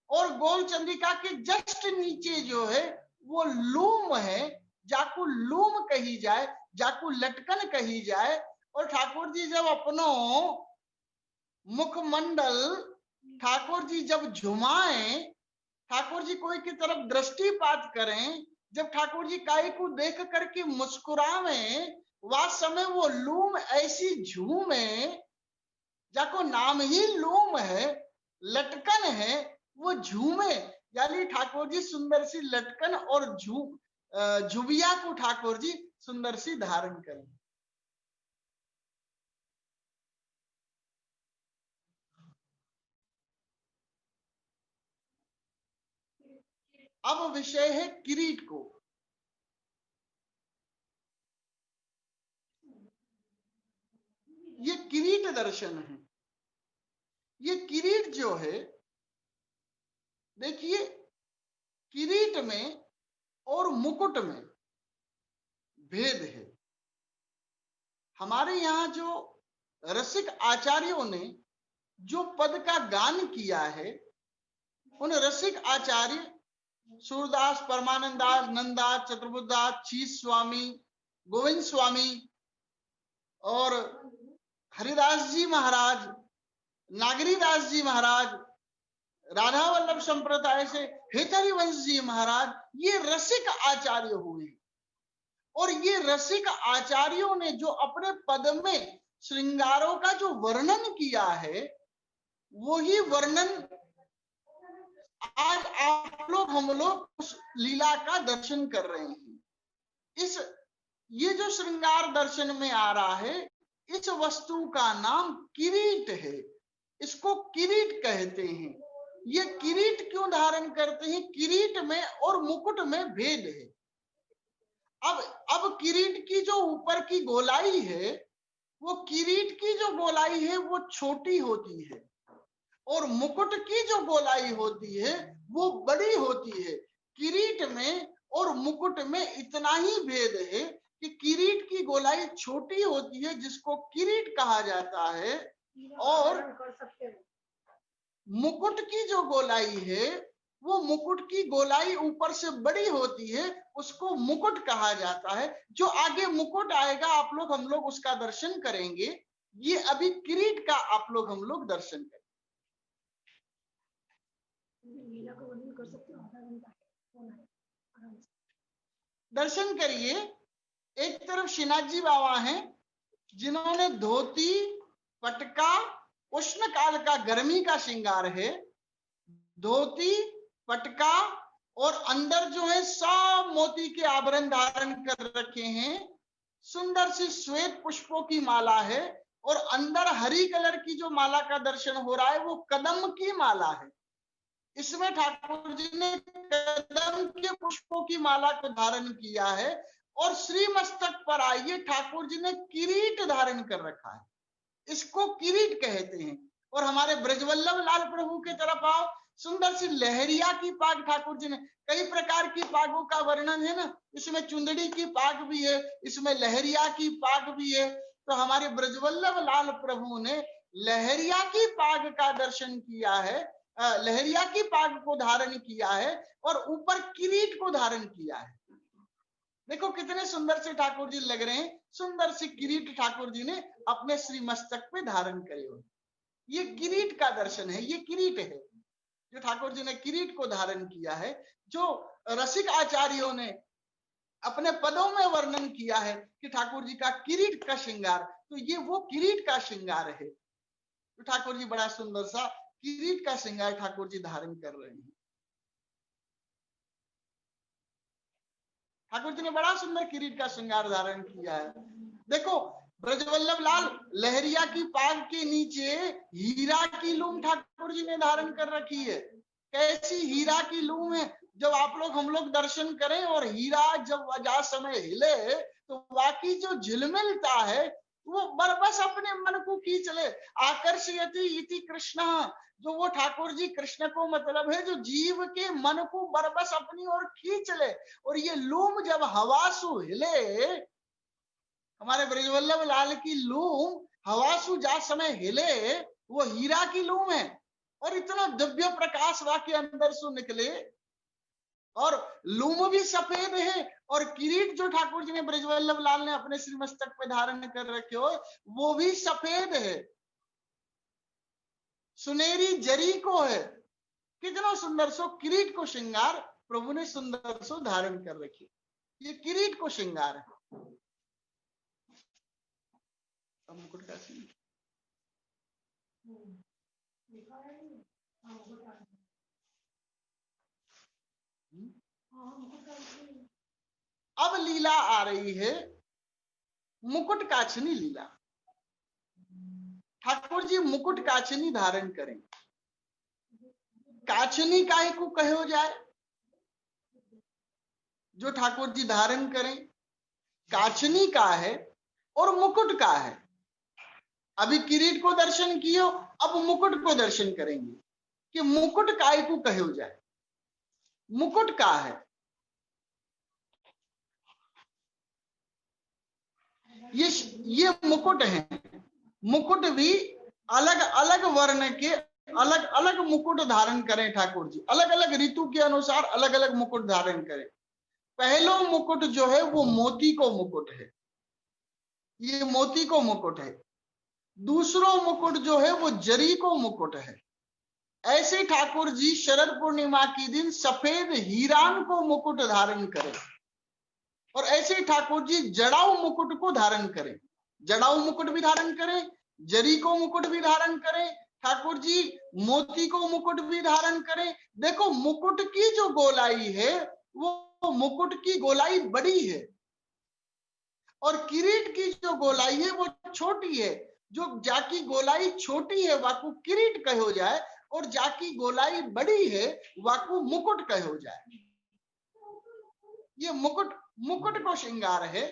और गोल चंद्रिका के जस्ट नीचे जो है वो लूम है, जाकू लूम कही जाए, जाकू लटकन कही जाए। और ठाकुर जी जब अपनो मुखमंडल ठाकुर जी जब झुमाए, ठाकुर जी कोई की तरफ दृष्टिपात करें, जब ठाकुर जी काई को देख करके मुस्कुरावे, वह समय वो लूम ऐसी झूमे, जाको नाम ही लूम है, लटकन है, वो झूमे। यानी ठाकुर जी सुंदर सी लटकन और झुबिया को ठाकुर जी सुंदर सी धारण करें। अब विषय है किरीट को। ये किरीट दर्शन है। ये किरीट जो है, देखिए किरीट में और मुकुट में भेद है। हमारे यहाँ जो रसिक आचार्यों ने जो पद का गान किया है, उन रसिक आचार्य सूरदास, परमानंद दास, नंददास, चतुर्बुद्धदास, शीश स्वामी, गोविंद स्वामी और हरिदास जी महाराज, नागरीदास जी महाराज, राधा वल्लभ संप्रदाय से हेतरिवंश जी महाराज, ये रसिक आचार्य हुए। और ये रसिक आचार्यों ने जो अपने पद में श्रृंगारों का जो वर्णन किया है, वही वर्णन आज आप लोग हम लोग उस लीला का दर्शन कर रहे हैं। ये जो श्रृंगार दर्शन में आ रहा है, इस वस्तु का नाम किरीट है। इसको किरीट कहते हैं। ये किरीट क्यों धारण करते हैं? किरीट में और मुकुट में भेद है। अब किरीट की जो ऊपर की गोलाई है, वो किरीट की जो गोलाई है वो छोटी होती है, और मुकुट की जो गोलाई होती है वो बड़ी होती है। किरीट में और मुकुट में इतना ही भेद है कि किरीट की गोलाई छोटी होती है, जिसको किरीट कहा जाता है, और मुकुट की जो गोलाई है वो मुकुट की गोलाई ऊपर से बड़ी होती है, उसको मुकुट कहा जाता है। जो आगे मुकुट आएगा आप लोग हम लोग उसका दर्शन करेंगे। ये अभी किरीट का आप लोग हम लोग दर्शन करेंगे। दर्शन करिए। एक तरफ श्रीनाथ जी बाबा हैं, जिन्होंने धोती, पटका, उष्ण काल का गर्मी का श्रृंगार है, धोती, पटका और अंदर जो है सब मोती के आभरण धारण कर रखे हैं। सुंदर सी श्वेत पुष्पों की माला है, और अंदर हरी कलर की जो माला का दर्शन हो रहा है वो कदम की माला है। इसमें ठाकुर जी ने कदम के पुष्पों की माला को धारण किया है, और श्री मस्तक पर आइए ठाकुर जी ने किरीट धारण कर रखा है। इसको किरीट कहते हैं। और हमारे ब्रजवल्लभ लाल प्रभु के तरफ आओ, सुंदर सी लहरिया की पाग ठाकुर जी ने, कई प्रकार की पागों का वर्णन है ना, इसमें चुंदड़ी की पाग भी है, इसमें लहरिया की पाग भी है। तो हमारे ब्रजवल्लभ लाल प्रभु ने लहरिया की पाग का दर्शन किया है, लहरिया की पाग को धारण किया है, और ऊपर किरीट को धारण किया है। देखो कितने सुंदर से ठाकुर जी लग रहे हैं। सुंदर सी किरीट ठाकुर जी ने अपने श्री मस्तक पे धारण करे हुए। ये किरीट का दर्शन है। ये किरीट है जो ठाकुर जी ने किरीट को धारण किया है। जो रसिक आचार्यों ने अपने पदों में वर्णन किया है कि ठाकुर जी का किरीट का श्रृंगार, तो ये वो किरीट का श्रृंगार है। तो ठाकुर जी बड़ा सुंदर सा किरीट का श्रृंगार ठाकुर जी धारण कर रहे हैं। ठाकुर जी ने बड़ा सुंदर किरीट का श्रृंगार धारण किया है। देखो ब्रजवल्लभ लाल लहरिया की पाग के नीचे हीरा की लूम ठाकुर जी ने धारण कर रखी है। कैसी हीरा की लूम है, जब आप लोग हम लोग दर्शन करें और हीरा जब वजह समय हिले तो बाकी जो झिलमिलता है वो बस अपने मन को खींच ले। आकर्षयति इति कृष्ण, जो वो ठाकुर जी कृष्ण को मतलब है जो जीव के मन को बरबस अपनी ओर खींच ले। और ये लूम जब हवा सु हिले, हमारे ब्रजवल्लभ लाल की लूम हवासु जा समय हिले, वो हीरा की लूम है, और इतना दिव्य प्रकाश वाके अंदर से निकले, और लूम भी सफेद है, और किरीट जो ठाकुर जी ने ब्रजवल्लभ लाल ने अपने श्री मस्तक पे धारण कर रखे हो वो भी सफेद है, सुनहरी जरी को है। कितना सुंदर सो किरीट को श्रृंगार प्रभु ने सुंदर सो धारण कर रखी, ये किरीट को श्रृंगार है। अब मुकुट का सीन अब लीला आ रही है मुकुट काछनी लीला। ठाकुर जी मुकुट काछनी धारण करें। काछनी काहे को कहो जाए, जो ठाकुर जी धारण करें, काछनी का है और मुकुट का है। अभी किरीट को दर्शन कियो, अब मुकुट को दर्शन करेंगे कि मुकुट काहे को कहो जाए। मुकुट का है, ये मुकुट है। मुकुट भी अलग अलग वर्ण के अलग अलग मुकुट धारण करें ठाकुर जी, अलग अलग ऋतु के अनुसार अलग अलग मुकुट धारण करें। पहलो मुकुट जो है वो मोती को मुकुट है, ये मोती को मुकुट है। दूसरो मुकुट जो है वो जरी को मुकुट है। ऐसे ठाकुर जी शरद पूर्णिमा के दिन सफेद हीरान को मुकुट धारण करें, और ऐसे ठाकुर जी जड़ाऊ मुकुट को धारण करें। जड़ाऊ मुकुट भी धारण करें, जरी को मुकुट भी धारण करें, ठाकुर जी मोती को मुकुट भी धारण करें। देखो मुकुट की जो गोलाई है वो मुकुट की गोलाई बड़ी है, और किरीट की जो गोलाई है वो छोटी है। जो जाकी गोलाई छोटी है वाकू किरीट कहो जाए, और जाकी गोलाई बड़ी है वाकू मुकुट कहो जाए। ये मुकुट मुकुट को श्रृंगार है।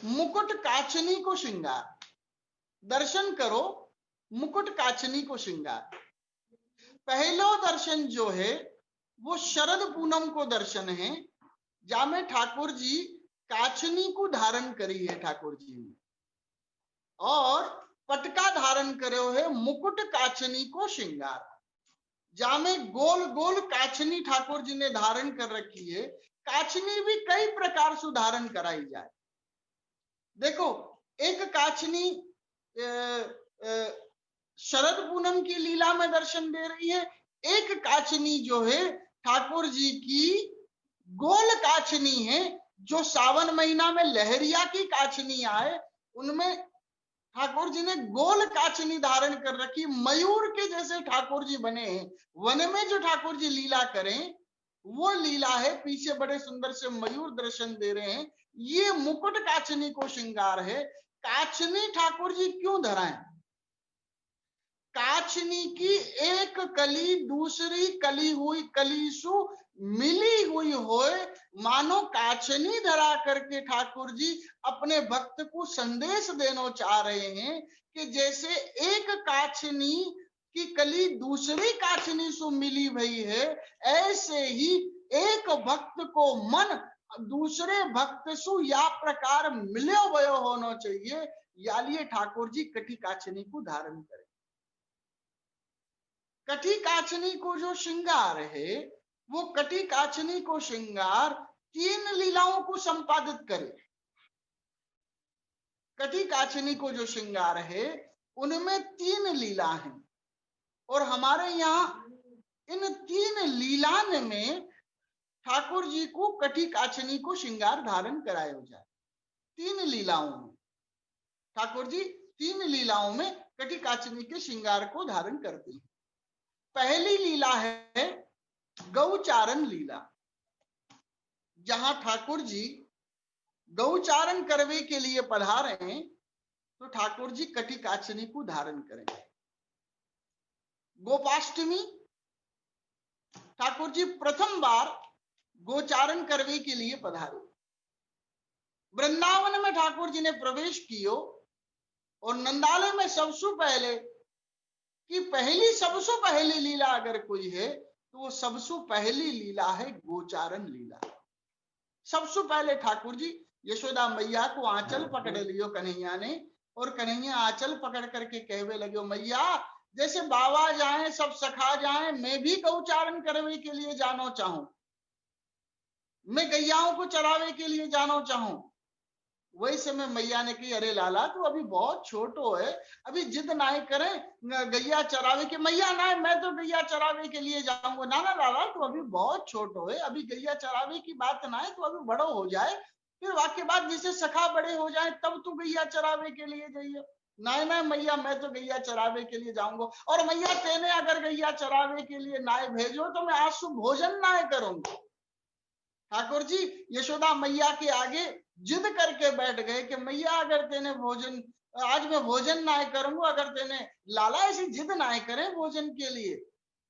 मुकुट काचनी को श्रृंगार, दर्शन करो मुकुट काचनी को श्रृंगार। पहलो दर्शन जो है वो शरद पूनम को दर्शन है, जामे ठाकुर जी काचनी को धारण करी है ठाकुर जी ने, और पटका धारण करो है मुकुट काचनी को श्रृंगार। जामे गोल गोल काचनी ठाकुर जी ने धारण कर रखी है। काचनी भी कई प्रकार से धारण कराई जाए। देखो एक काचनी शरद पूनम की लीला में दर्शन दे रही है, एक काचनी जो है ठाकुर जी की गोल काचनी है, जो सावन महीना में लहरिया की काचनी आए उनमें ठाकुर जी ने गोल काचनी धारण कर रखी। मयूर के जैसे ठाकुर जी बने हैं। वन में जो ठाकुर जी लीला करें वो लीला है, पीछे बड़े सुंदर से मयूर दर्शन दे रहे हैं। ये मुकुट काचनी को श्रृंगार है। काचनी ठाकुर जी क्यों धराएं? काचनी की एक कली दूसरी कली हुई कलीसु मिली हुई होए, मानो काचनी धरा करके ठाकुर जी अपने भक्त को संदेश देना चाह रहे हैं कि जैसे एक काचनी की कली दूसरी काचनी से मिली हुई है, ऐसे ही एक भक्त को मन दूसरे भक्त सु या प्रकार मिलो भयो होना चाहिए। यालिए ठाकुर जी कटी काचनी को धारण करें। कटी काचनी को जो श्रृंगार है वो कटी काचनी को श्रृंगार 3 लीलाओं को संपादित करे। कटी काचनी को जो श्रृंगार है उनमें 3 लीला हैं, और हमारे यहाँ इन 3 लीलान में ठाकुर जी को कटी काचनी को श्रृंगार धारण कराया जाए। 3 लीलाओं में ठाकुर जी 3 लीलाओं में कटी काचनी के श्रृंगार को धारण करते हैं। पहली लीला है गौचारण लीला, जहां ठाकुर जी गौचारण करने के लिए पधारे हैं तो ठाकुर जी कटी काचनी को धारण करेंगे। गोपाष्टमी ठाकुर जी प्रथम बार गोचारण करने के लिए पधारे। वृंदावन में ठाकुर जी ने प्रवेश कियो, और नंदालय में सबसे पहले कि सबसे पहली लीला अगर कोई है तो वो सबसे पहली लीला है गोचारण लीला। सबसे पहले ठाकुर जी यशोदा मैया को आंचल पकड़ लियो कन्हैया ने, और कन्हैया आंचल पकड़ करके कहवे लगे, मैया जैसे बाबा जाए सब सखा जाए, मैं भी गौचारण करने के लिए जाना चाहूं, मैं गैयाओं को चरावे के लिए जाना चाहूं। वही समय मैया ने कही, अरे लाला तू अभी बहुत छोटो है, अभी जिद ना करें गैया चरावे के। मैया ना, मैं तो गैया चरावे के लिए जाऊंगा। ना ना लाला तू अभी बहुत छोटो है, अभी गैया चरावे की बात ना है, तू अभी बड़ो हो जाए, फिर वाक्य बाद जिसे सखा बड़े हो जाए तब तू गैया चरावे के लिए जाइए। ना ना मैया मैं तो गैया चरावे के लिए जाऊंगा, और मैया तेने अगर गैया चरावे के लिए नाय भेजो तो मैं आज सुबह भोजन नाय करूंगा। ठाकुर जी यशोदा मैया के आगे जिद करके बैठ गए कि मैया अगर तेने भोजन, आज मैं भोजन ना करूंगा, अगर तेने लाला ऐसी जिद ना करे भोजन के लिए।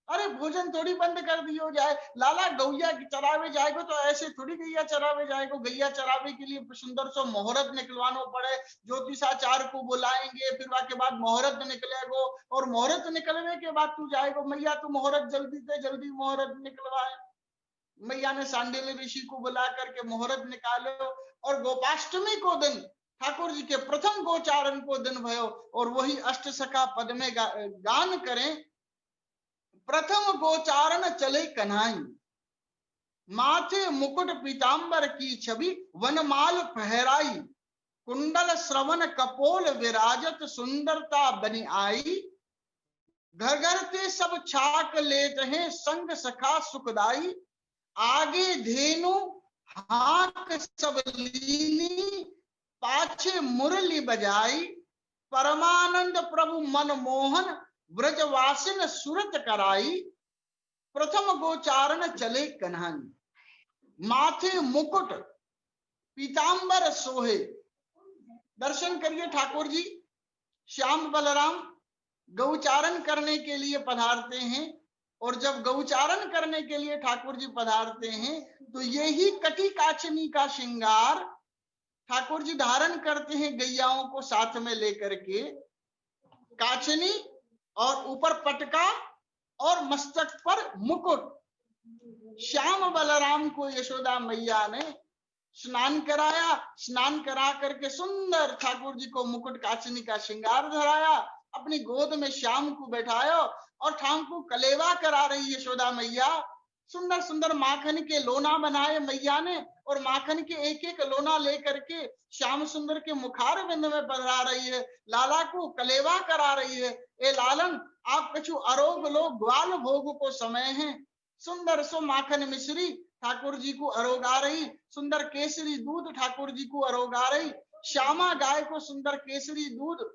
अरे भोजन थोड़ी बंद कर दियो जाए, लाला गैया चरावे जाएगो तो ऐसे थोड़ी गैया चरावे जाएगो। गैया चरावे के लिए सुंदर सो मुहूर्त निकलवानो पड़े, ज्योतिषाचार्य को बुलाएंगे, फिर के बाद मुहूर्त निकलेगो, और मुहूर्त निकलने के बाद तू जाएगो। मैया तू मुहूर्त जल्दी से जल्दी मुहूर्त निकलवाए। मैया ने सांडिल्य ऋषि को बुला करके मुहूर्त निकालो, और गोपाष्टमी को दिन ठाकुर जी के प्रथम गोचारण को दिन भयो, और वही अष्ट सखा पद में गान करें। प्रथम गोचारण चले कन्हाई, माथे मुकुट पीतांबर की छवि, वनमाल पहराई, कुंडल श्रवण कपोल विराजत, सुंदरता बनी आई। घर घर ते सब छाक लेत हैं, संग सखा सुखदाई, आगे धेनु हाक सब लीनी, पाछे मुरली बजाई, परमानंद प्रभु मनमोहन, ब्रजवासिन सुरत कराई। प्रथम गोचारण चले कन्हाई, माथे मुकुट पीतांबर सोहे। दर्शन करिए ठाकुर जी, श्याम बलराम गौचारण करने के लिए पधारते हैं, और जब गौचारण करने के लिए ठाकुर जी पधारते हैं तो यही कटी काचनी का श्रृंगार ठाकुर जी धारण करते हैं, गैयाओं को साथ में लेकर के। काचनी और ऊपर पटका और मस्तक पर मुकुट। श्याम बलराम को यशोदा मैया ने स्नान कराया, स्नान करा करके सुंदर ठाकुर जी को मुकुट काचनी का श्रृंगार धराया, अपनी गोद में श्याम को बैठाया, और ठाम को कलेवा करा रही यशोदा मैया। सुंदर सुंदर माखन के लोना बनाए मैया ने, और माखन के एक एक लोना लेकर के श्याम सुंदर के मुखार बिंद में पधरा रही है, लाला को कलेवा करा रही है। ए लालन आप कछु अरोग लो, ग्वाल भोग को समय है। सुंदर सो माखन मिश्री ठाकुर जी को अरोगा रही, सुंदर केसरी दूध ठाकुर जी को अरोगा रही, श्यामा गाय को सुंदर केसरी दूध,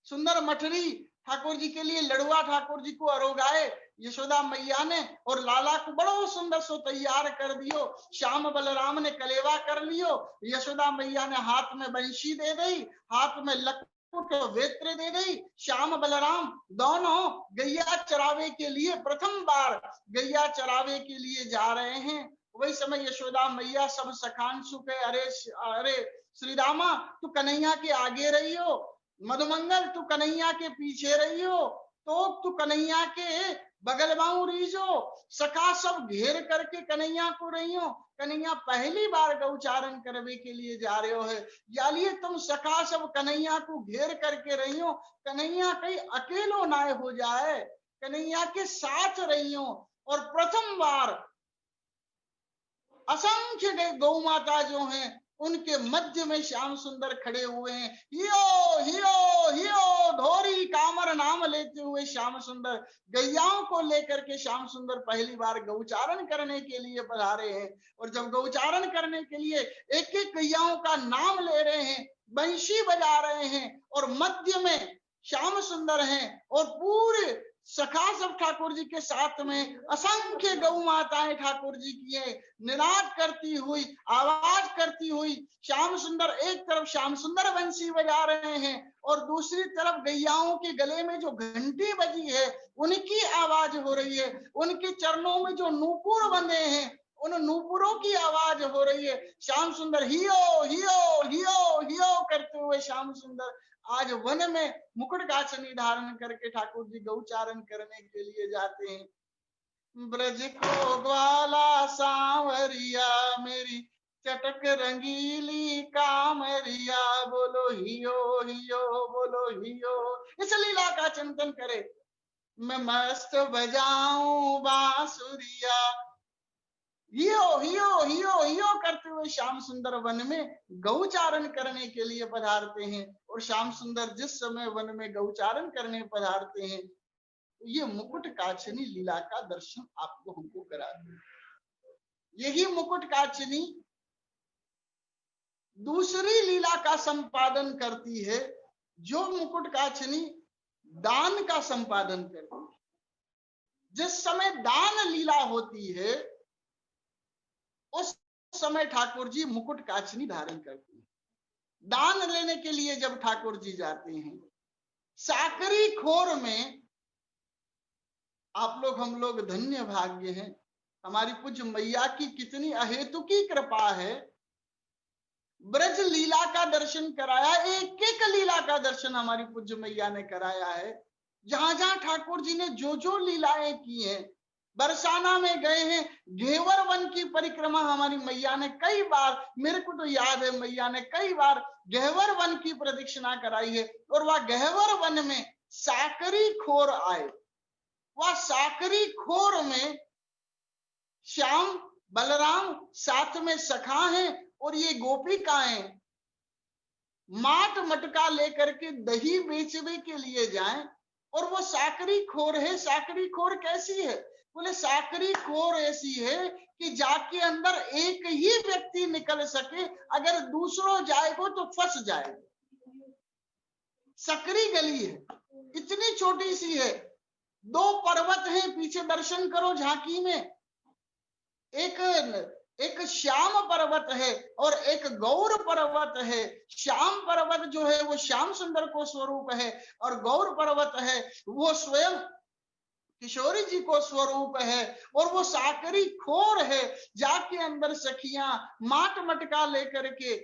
सुंदर मठरी ठाकुर जी के लिए लड़ुआ ठाकुर जी को अरोगाए यशोदा मैया ने, और लाला को बड़ो सुंदर सो तैयार कर दियो। श्याम बलराम ने कलेवा कर लियो, यशोदा मैया ने हाथ में बंशी दे दी, हाथ में लकुट वेत्र दे दी। श्याम बलराम दोनों गैया चरावे के लिए प्रथम बार गैया चरावे के लिए जा रहे हैं। वही समय यशोदा मैया सब सखान सुखे, अरे अरे श्री रामा तू कन्हैया के आगे रही हो, मधुमंगल तू कन्हैया के पीछे रही हो, तो तू कन्हैया के बगल बाऊ रीजो। सखा सब घेर करके कन्हैया को रही हो, कन्हैया पहली बार गौचारण करने के लिए जा रहे हो है, यालिए तुम सखा सब कन्हैया को घेर करके रही हो, कन्हैया कहीं अकेलो ना हो जाए, कन्हैया के साथ रही हो। और प्रथम बार असंख्य गौ माता जो हैं उनके मध्य में श्याम सुंदर खड़े हुए हैं। हियो हियो हियो धोरी कामर नाम लेते हुए श्याम सुंदर गैयाओं को लेकर के श्याम सुंदर पहली बार गौचारण करने के लिए पधारे हैं। और जब गौचारण करने के लिए एक एक गैयाओं का नाम ले रहे हैं, बंशी बजा रहे हैं, और मध्य में श्याम सुंदर हैं, और पूरे सखा सब ठाकुर जी के साथ में असंख्य गौ माताएं ठाकुर जी की है, निनाद करती हुई, आवाज करती हुई श्याम सुंदर एक तरफ श्याम सुंदर बंसी बजा रहे हैं, और दूसरी तरफ गैयाओं के गले में जो घंटी बजी है उनकी आवाज हो रही है, उनके चरणों में जो नूपुर बंधे हैं उन नूपुरों की आवाज हो रही है। श्याम सुंदर हियो हियो हियो हियो करते हुए श्याम सुंदर आज वन में मुकुट काचनी धारण करके ठाकुर जी गौचारण करने के लिए जाते हैं। ब्रज को ग्वाला सांवरिया, मेरी चटक रंगीली कामरिया, बोलो हियो हियो बोलो हियो। इस लीला का चिंतन करे। मैं मस्त बजाऊं बांसुरिया, हियो हियो हियो हियो करते हुए श्याम सुंदर वन में गौचारण करने के लिए पधारते हैं। और श्याम सुंदर जिस समय वन में गौचारण करने पधारते हैं, ये मुकुट काचनी लीला का दर्शन आपको हमको कराते हैं। यही मुकुट काचनी दूसरी लीला का संपादन करती है, जो मुकुट काचनी दान का संपादन करती है। जिस समय दान लीला होती है, उस समय ठाकुर जी मुकुट काचनी धारण करते हैं। दान लेने के लिए जब ठाकुर जी जाते हैं, साकरी खोर में आप लोग हम लोग धन्य भाग्य हैं। हमारी पूज्य मैया की कितनी अहेतुकी कृपा है। ब्रज लीला का दर्शन कराया, एक एक लीला का दर्शन हमारी पूज्य मैया ने कराया है। जहां जहां ठाकुर जी ने जो जो लीलाएं की हैं, बरसाना में गए हैं, घेवर वन की परिक्रमा हमारी मैया ने कई बार, मेरे को तो याद है मैया ने कई बार गहवर वन की प्रदक्षिणा कराई है। और वह गहवर वन में साकरी खोर आए, वह साकरी खोर में श्याम बलराम साथ में सखा हैं, और ये गोपिकाएं माट मटका लेकर के दही बेचने के लिए जाएं। और वो साकरी खोर है। साकरी खोर कैसी है? बोले साकरी खोर ऐसी है कि जाके अंदर एक ही व्यक्ति निकल सके, अगर दूसरों जाएगो तो फंस जाएगा। सकरी गली है, इतनी छोटी सी है। दो पर्वत हैं, पीछे दर्शन करो झांकी में, एक श्याम पर्वत है और एक गौर पर्वत है। श्याम पर्वत जो है वो श्याम सुंदर को स्वरूप है, और गौर पर्वत है वो स्वयं किशोरी जी को स्वरूप है। और वो साकरी खोर है, जाके अंदर सखियां माट मटका लेकर के,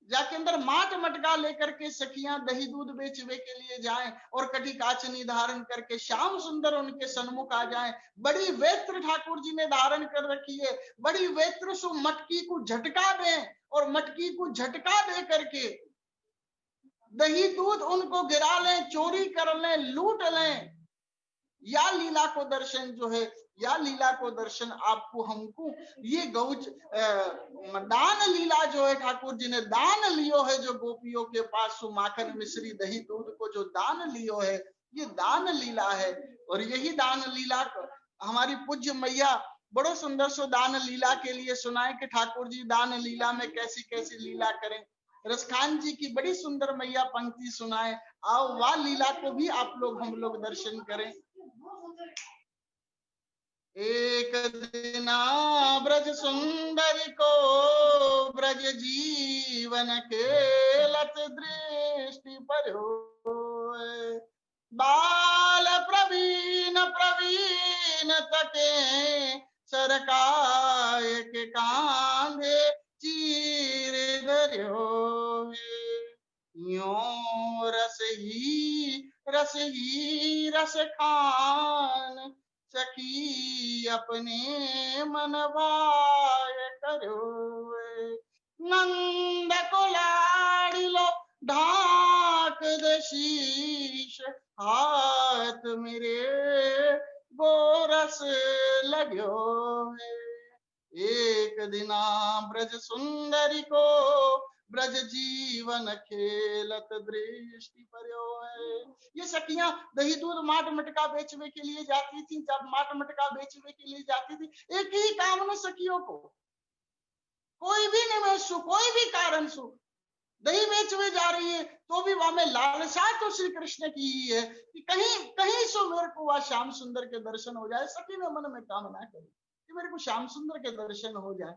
जाके अंदर माट मटका लेकर के सखियां दही दूध बेचने के लिए जाएं, और कटी काचनी धारण करके श्याम सुंदर उनके सन्मुख आ जाएं। बड़ी वेत्र ठाकुर जी ने धारण कर रखी है, बड़ी वेत्र सो मटकी को झटका दें, और मटकी को झटका दे करके दही दूध उनको गिरा लें, चोरी कर लें, लूट लें। या लीला को दर्शन जो है, या लीला को दर्शन आपको हमको ये गौच दान लीला जो है, ठाकुर जी ने दान लियो है जो गोपियों के पास सो माखन मिश्री दही दूध को जो दान लियो है, ये दान लीला है। और यही दान लीला हमारी पूज्य मैया बड़ो सुंदर सो दान लीला के लिए सुनाए कि ठाकुर जी दान लीला में कैसी कैसी लीला करें। रसखान जी की बड़ी सुंदर मैया पंक्ति सुनाए, आओ वह लीला को भी आप लोग हम लोग दर्शन करें। एक दिना ब्रज सुंदरी को ब्रज जीवन खेलत दृष्टि पर होए, बाल प्रवीण प्रवीण तके सरकाय के कांधे चीर धर्यो, यो रस ही रस खान सखी अपने मन भाय करो, नंद को लाड़िलो ढाक दे शीश, हाथ मेरे गोरस लगो। एक दिना ब्रज सुंदरी को ब्रज जीवन खेलत दृष्टि पर्यो है। ये सखियां दही दूध माट मटका बेचने के लिए जाती थी। जब माट मटका बेचने के लिए जाती थी, एक ही काम में सखियों को कोई भी निवेश कोई भी कारण सु दही बेचने जा रही है, तो भी वहां में लालसा तो श्री कृष्ण की ही है कि कहीं कहीं सो मेरे को वह श्याम सुंदर के दर्शन हो जाए। सखी ने मन में कामना करी कि मेरे को श्याम सुंदर के दर्शन हो जाए।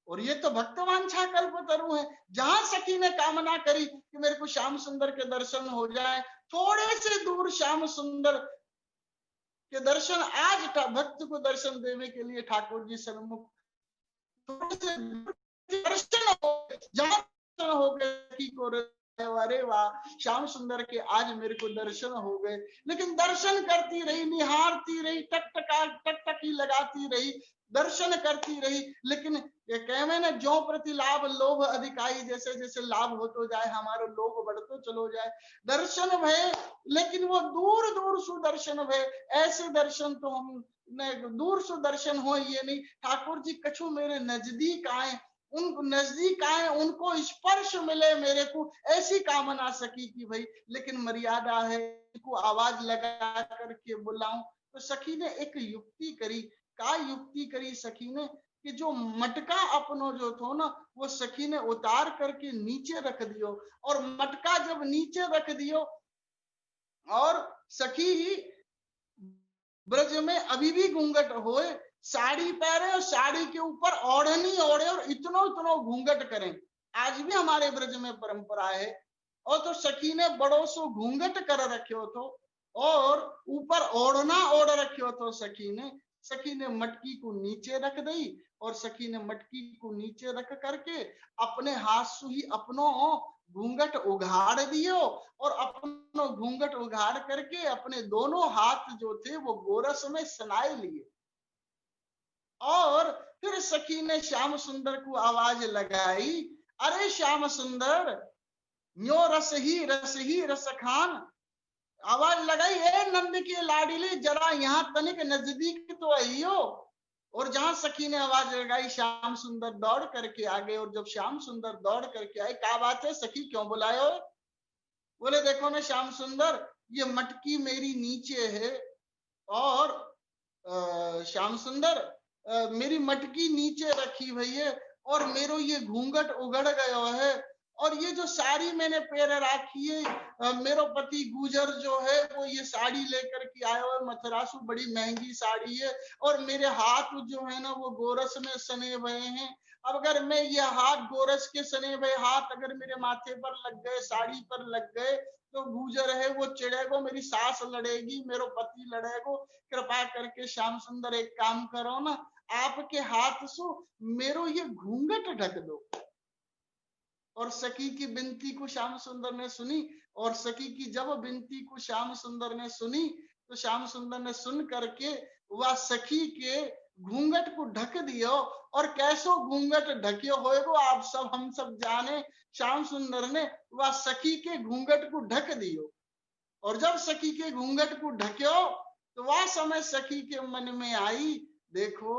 और ये तो भक्तवांछा कल्पतरु है। जहां सखी ने कामना करी कि मेरे को श्याम सुंदर के दर्शन हो जाए, थोड़े से दूर श्याम सुंदर के दर्शन, आज भक्त को दर्शन देने के लिए ठाकुर जी सन्मुख थोड़े से दर्शन हो, जहां हो गए अरे वाह, श्याम सुंदर के आज मेरे को दर्शन हो गए। लेकिन दर्शन करती रही, निहारती रही, टकटकी लगाती रही, दर्शन करती रही। लेकिन ये कहवे ना, जो प्रति लाभ लोभ अधिकाई, जैसे जैसे लाभ हो तो जाए हमारो लोभ बढ़तो चलो जाए। दर्शन भय, लेकिन वो दूर दूर सुदर्शन भय। ऐसे दर्शन तो हम दूर सुदर्शन हो ये नहीं, ठाकुर जी कछु मेरे नजदीक आए, उन नजदीक आए, उनको स्पर्श मिले मेरे को, ऐसी कामना सखी की भाई। लेकिन मर्यादा है, को आवाज लगा करके बुलाऊं। तो सखी ने एक युक्ति करी। का युक्ति करी सखी ने कि जो मटका अपनो जो थो ना, वो सखी ने उतार करके नीचे रख दियो। और मटका जब नीचे रख दियो, और सखी ब्रज में अभी भी घूंघट होए, साड़ी पहने और साड़ी के ऊपर ओढ़नी ओढ़े और इतनो इतनो घूंघट करें। आज भी हमारे ब्रज में परंपरा है। और तो सखी ने बड़ो सो घूंघट कर रखियो तो, और ऊपर ओढ़ना ओढ़ रखियो तो सखी ने मटकी को नीचे रख दी। और सखी ने मटकी को नीचे रख करके अपने हाथ से ही अपनो घूंघट उघाड़ दियो। और अपनो घूंघट उघाड़ करके अपने दोनों हाथ जो थे वो गोरस में सनाए लिए। और फिर सखी ने श्याम सुंदर को आवाज लगाई, अरे श्याम सुंदर, न्यो रस ही रस खान। आवाज लगाई, ए नंद के लाडीले, जरा यहाँ तनिक नजदीक तो आइयो। और जहां सखी ने आवाज लगाई, श्याम सुंदर दौड़ करके आ गए। और जब श्याम सुंदर दौड़ करके आए, क्या बात है सखी, क्यों बुलायो? बोले देखो ना श्याम सुंदर, ये मटकी मेरी नीचे है। और श्याम सुंदर, मेरी मटकी नीचे रखी हुई है, और मेरो ये घूंघट उगड़ गयो है। और ये जो साड़ी मैंने पैर रखी है, मेरो पति गुजर जो है वो ये साड़ी लेकर के आया हुआ है, मथुरा से बड़ी महंगी साड़ी है। और मेरे हाथ जो है ना वो गोरस में सने हुए हैं। अब अगर मैं ये हाथ गोरस के सने हुए हाथ अगर मेरे माथे पर लग गए, साड़ी पर लग गए, तो गुजर है वो चिड़ेगो, मेरी सास लड़ेगी, मेरो पति लड़ेगो। कृपा करके श्याम सुंदर एक काम करो ना, आपके हाथ से मेरो ये घूंघट ढक दो। और सखी की विनती को श्याम सुंदर ने सुनी। और सखी की जब विनती को श्याम सुंदर ने सुनी, तो श्याम सुंदर ने सुन करके वह सखी के घूंघट को ढक दियो। और कैसो घूंघट ढकियो होएगो आप सब हम सब जाने। श्याम सुंदर ने वह सखी के घूंघट को ढक दियो। और जब सखी के घूंघट को ढक्यो, तो वह समय सखी के मन में आई, देखो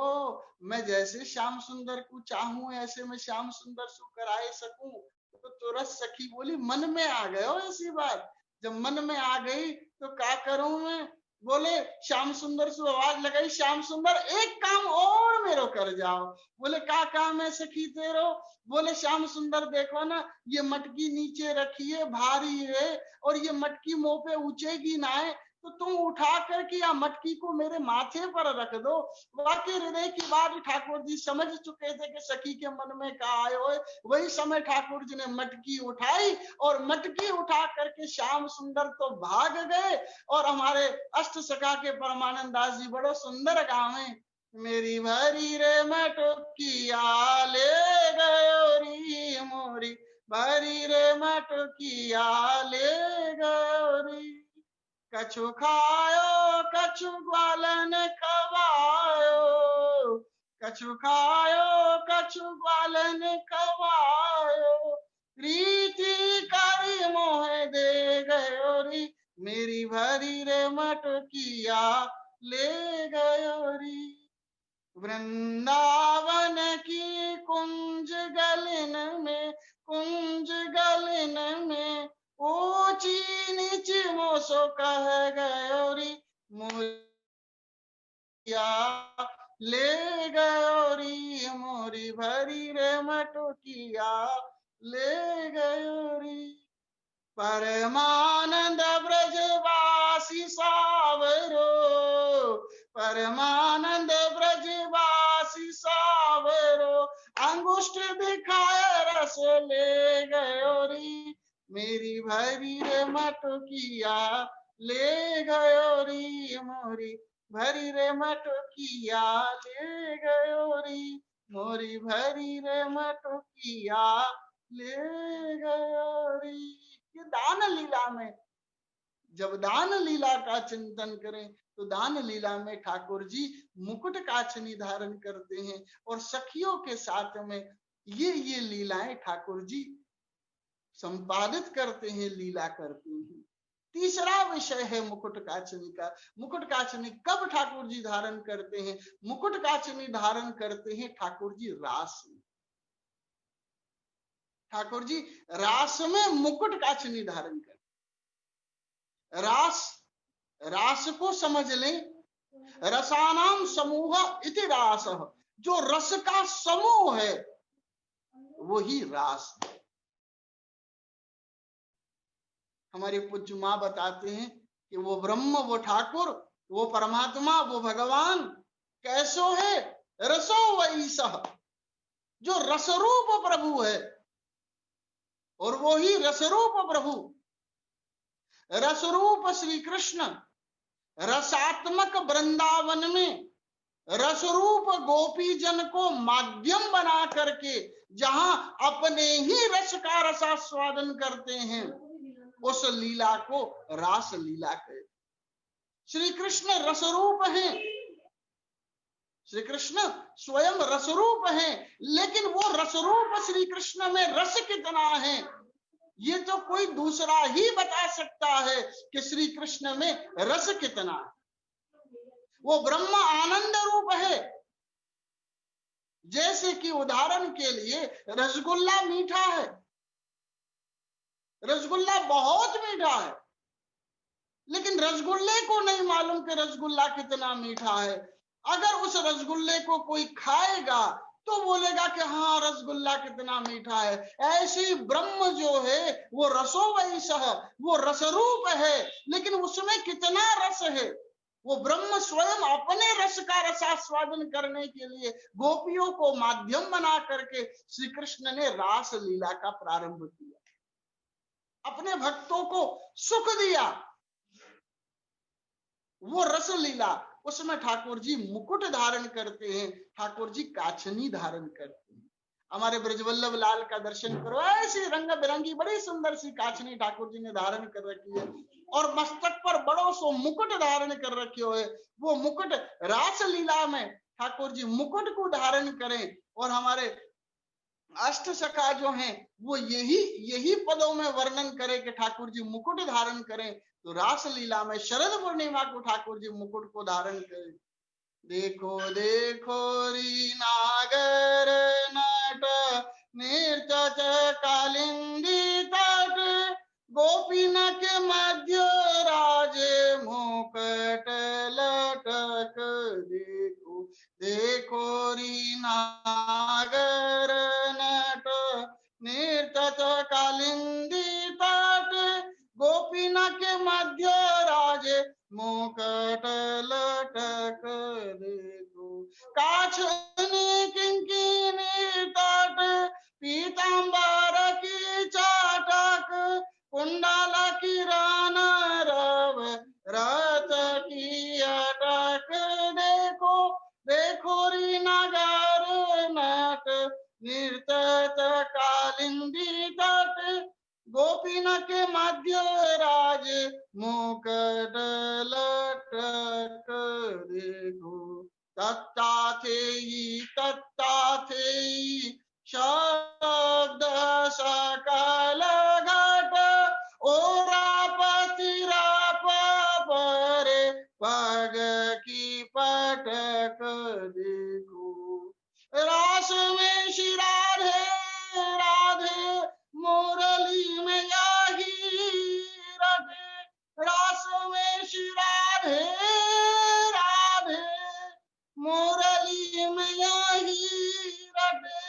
मैं जैसे श्याम सुंदर को चाहूं ऐसे मैं श्याम सुंदर से कराए सकूं। तो तुरंत सखी बोली, मन में आ गए हो ऐसी बात? जब मन में आ गई तो क्या करूं मैं? बोले श्याम सुंदर से आवाज लगाई, श्याम सुंदर एक काम और मेरो कर जाओ। बोले क्या काम है सखी तेरो? बोले श्याम सुंदर देखो ना, ये मटकी नीचे रखी है, भारी है, और ये मटकी मुंह पे ऊंचेगी ना है, तो तुम उठा करके या मटकी को मेरे माथे पर रख दो। वाकई हृदय की बात ठाकुर जी समझ चुके थे कि सखी के मन में क्या आयो है। वही समय ठाकुर जी ने मटकी उठाई, और मटकी उठा करके श्याम सुंदर तो भाग गए। और हमारे अष्ट सखा के परमानंद दास जी बड़ो सुंदर गावे, मेरी भरी रे मटकिया ले गयो री मोरी, भरी रे मटकिया ले गयो री। कछु खायो कछु ग्वालन खवायो, कछु खायो कछु ग्वालन खवायो, रीति करी मोह दे गयो री, मेरी भरी रे मटकिया ले गयो री। वृंदावन की कुंज गलन में, कुंज गलन में, ऊंची नीच मोसो कह गयो री, मोरिया ले गयो री, मोरी भरी रे मटकिया ले गयो री। परमानंद ब्रजवासी सावरो, परमानंद ब्रजवासी सावरो, अंगुष्ठ दिखाए रस ले गयो री, मेरी भरी रे मटकिया ले गयो री, मोरी भरी रे मटकिया ले गयो री, मोरी भरी रे मटकिया ले गया रे। ये दान लीला में, जब दान लीला का चिंतन करें तो दान लीला में ठाकुर जी मुकुट काचनी धारण करते हैं और सखियों के साथ में ये लीलाएं ठाकुर जी संपादित करते हैं, लीला करते हैं। तीसरा विषय है मुकुट काचनी का। मुकुट काचनी कब ठाकुर जी धारण करते हैं? मुकुट काचनी धारण करते हैं ठाकुर जी रास में। ठाकुर जी रास में मुकुट काचनी धारण करते। रास को समझ लें, रसानाम समूह इति रास, जो रस का समूह है वही रास है। हमारे पूज्य मां बताते हैं कि वो ब्रह्म, वो ठाकुर, वो परमात्मा, वो भगवान कैसो है? रसो वैसह, जो रसरूप प्रभु है, और वो ही रसरूप प्रभु, रसरूप श्री कृष्ण रसात्मक वृंदावन में रसरूप गोपी जन को माध्यम बना करके जहां अपने ही रस का रसास्वादन करते हैं, उस लीला को रास लीला कहते। श्री कृष्ण रसरूप हैं, श्री कृष्ण स्वयं रसरूप हैं, लेकिन वो रसरूप श्री कृष्ण में रस कितना है ये तो कोई दूसरा ही बता सकता है कि श्री कृष्ण में रस कितना है। वो ब्रह्म आनंद रूप है। जैसे कि उदाहरण के लिए रसगुल्ला मीठा है, रसगुल्ला बहुत मीठा है, लेकिन रसगुल्ले को नहीं मालूम कि रसगुल्ला कितना मीठा है। अगर उस रसगुल्ले को कोई खाएगा तो बोलेगा कि हाँ रसगुल्ला कितना मीठा है। ऐसी ब्रह्म जो है वो रसो वैसह, वो रसरूप है, लेकिन उसमें कितना रस है। वो ब्रह्म स्वयं अपने रस का रसास्वादन करने के लिए गोपियों को माध्यम बना करके श्री कृष्ण ने रास लीला का प्रारंभ किया, अपने भक्तों को सुख दिया। वो रस लीला, उसमें ठाकुर जी मुकुट धारण करते हैं, ठाकुर जी काचनी धारण करते हैं। हमारे ब्रजवल्लभ लाल का दर्शन करो, ऐसी रंग बिरंगी बड़ी सुंदर सी काचनी ठाकुर जी ने धारण कर रखी है, और मस्तक पर बड़ो सो मुकुट धारण कर रखे है। वो मुकुट रास लीला में ठाकुर जी मुकुट को धारण करें, और हमारे अष्ट सखा जो हैं वो यही पदों में वर्णन करें कि ठाकुर जी मुकुट धारण करें। तो रास लीला में शरद पूर्णिमा को ठाकुर जी मुकुट को धारण करें। देखो देखो री नागर नट नृत्य कालिंदी तट, गोपीन के मध्य राजे मुकुट लटक। देखो देखो री नागर नट नृत्य कालिंदी तट, गोपीन के मध्य राजे मुकुट लटक। देखो काछनी किंकिनी तट, पीतांबर की चाटक, कुंडल किरण रव रत की अटक। देखो देखो री नगर नट नृत्य कालिंदी तट, गोपीन के मध्य राज मुकुट लटक। देखो तत्ताथेयी शब्द सकल घट, ओरापति राप परे पग की पटक। देखो रास में श्री राधे राधे, मुरली में याही राधे। रास में श्री राधे राधे, मुरली में याही राधे।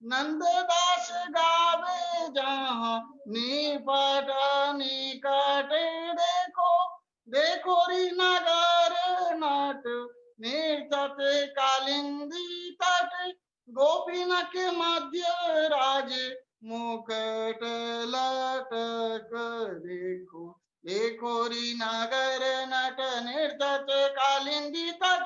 नंददास गावे जहाँ निपट निकट। देखो देखो री नगर नट नृत्य कालिंदी तट, गोपीन के मध्य राज मुकुट लटक। देखो देखो री नगर नट नृत्य कालिंदी तट,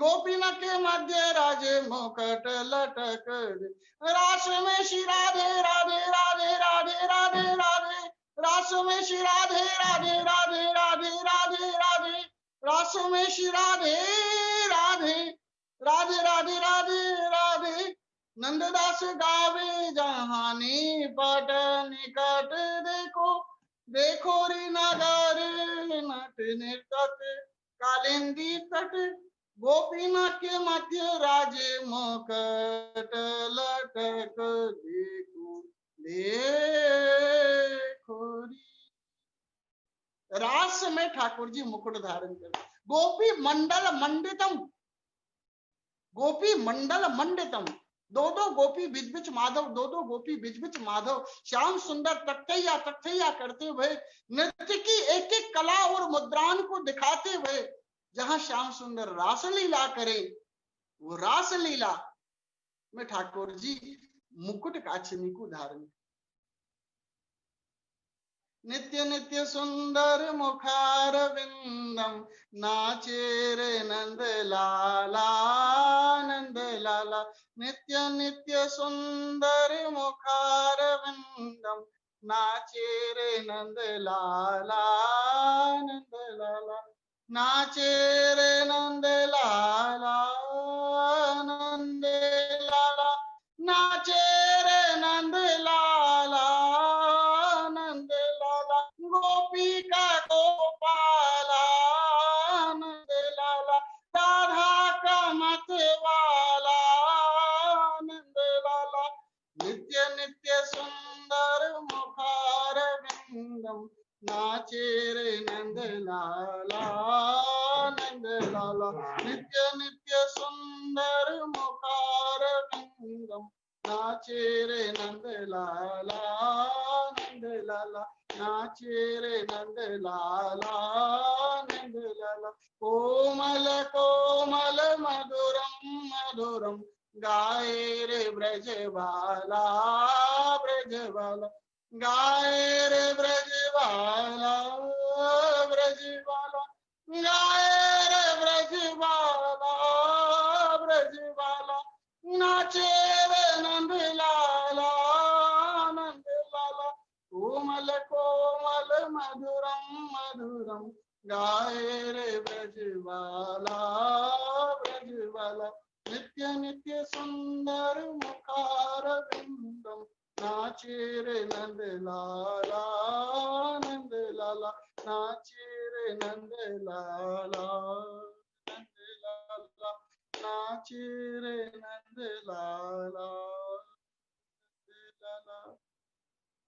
गोपीन के मध्य राजे मुकुट लटक दे। रास में श्री राधे राधे राधे राधे राधे राधे, रास में श्री राधे राधे राधे राधे राधे राधे, रास में श्री राधे राधे राधे राधे राधे राधे। नंददास गावे जहानी पट निकट देखो, देखो री नगर नट निर्तट कालिंदी तट। गोपीनाथ के मध्य राजे मुकुट लटक देखो, देखो री। रास में ठाकुर जी मुकुट धारण कर, गोपी मंडल मंडितम, गोपी मंडल मंडितम, दो दो गोपी बीच बीच माधव, दो दो गोपी बीच बीच माधव, श्याम सुंदर तख्तैया तख्तैया करते हुए, नृत्य की एक एक कला और मुद्रान को दिखाते हुए जहां श्याम सुंदर रासलीला करे, वो रासलीला में ठाकुर जी मुकुट काछनी को धारण। नित्य नित्य सुंदर मुखार विंदम, नाचे रे नंद लाला नंद लाला। नित्य नित्य सुंदर मुखार विंदम, नाचे रे नंद लाला नंद लाला, नाचे रे नंद लाला नंद लाला, नाचे रे नंद लाला नंद लाला। गोपी का गोपाला नंद लाला, राधा का मतवाला नंद लाला। नित्य नित्य सुंदर मुखार विंदम, नाचे रे नंद लाला नंद लाला। नित्य नित्य सुंदर मुखार विंदम, नाचे रे नंद लाला नंद लाला, नाचे रे नंद लाला नंद लाला। कोमल कोमल मधुरम मधुरम, गाए रे ब्रजबाला ब्रजबाला, गाए रे ब्रजबाला ब्रजबाला, गाए रे ब्रजबाला ब्रजबाला। नाचे रे नंद लाला नंद लाला, कोमल कोमल मधुरम मधुरम, गाए रे ब्रजबाला ब्रजबाला। नित्य नित्य सुंदर मुखार विंदम, नाचे रे नंद लाला नंद लाला, नाचे रे नंद लाला नंद लाला, नाचे रे नंद लाला नंद लाला।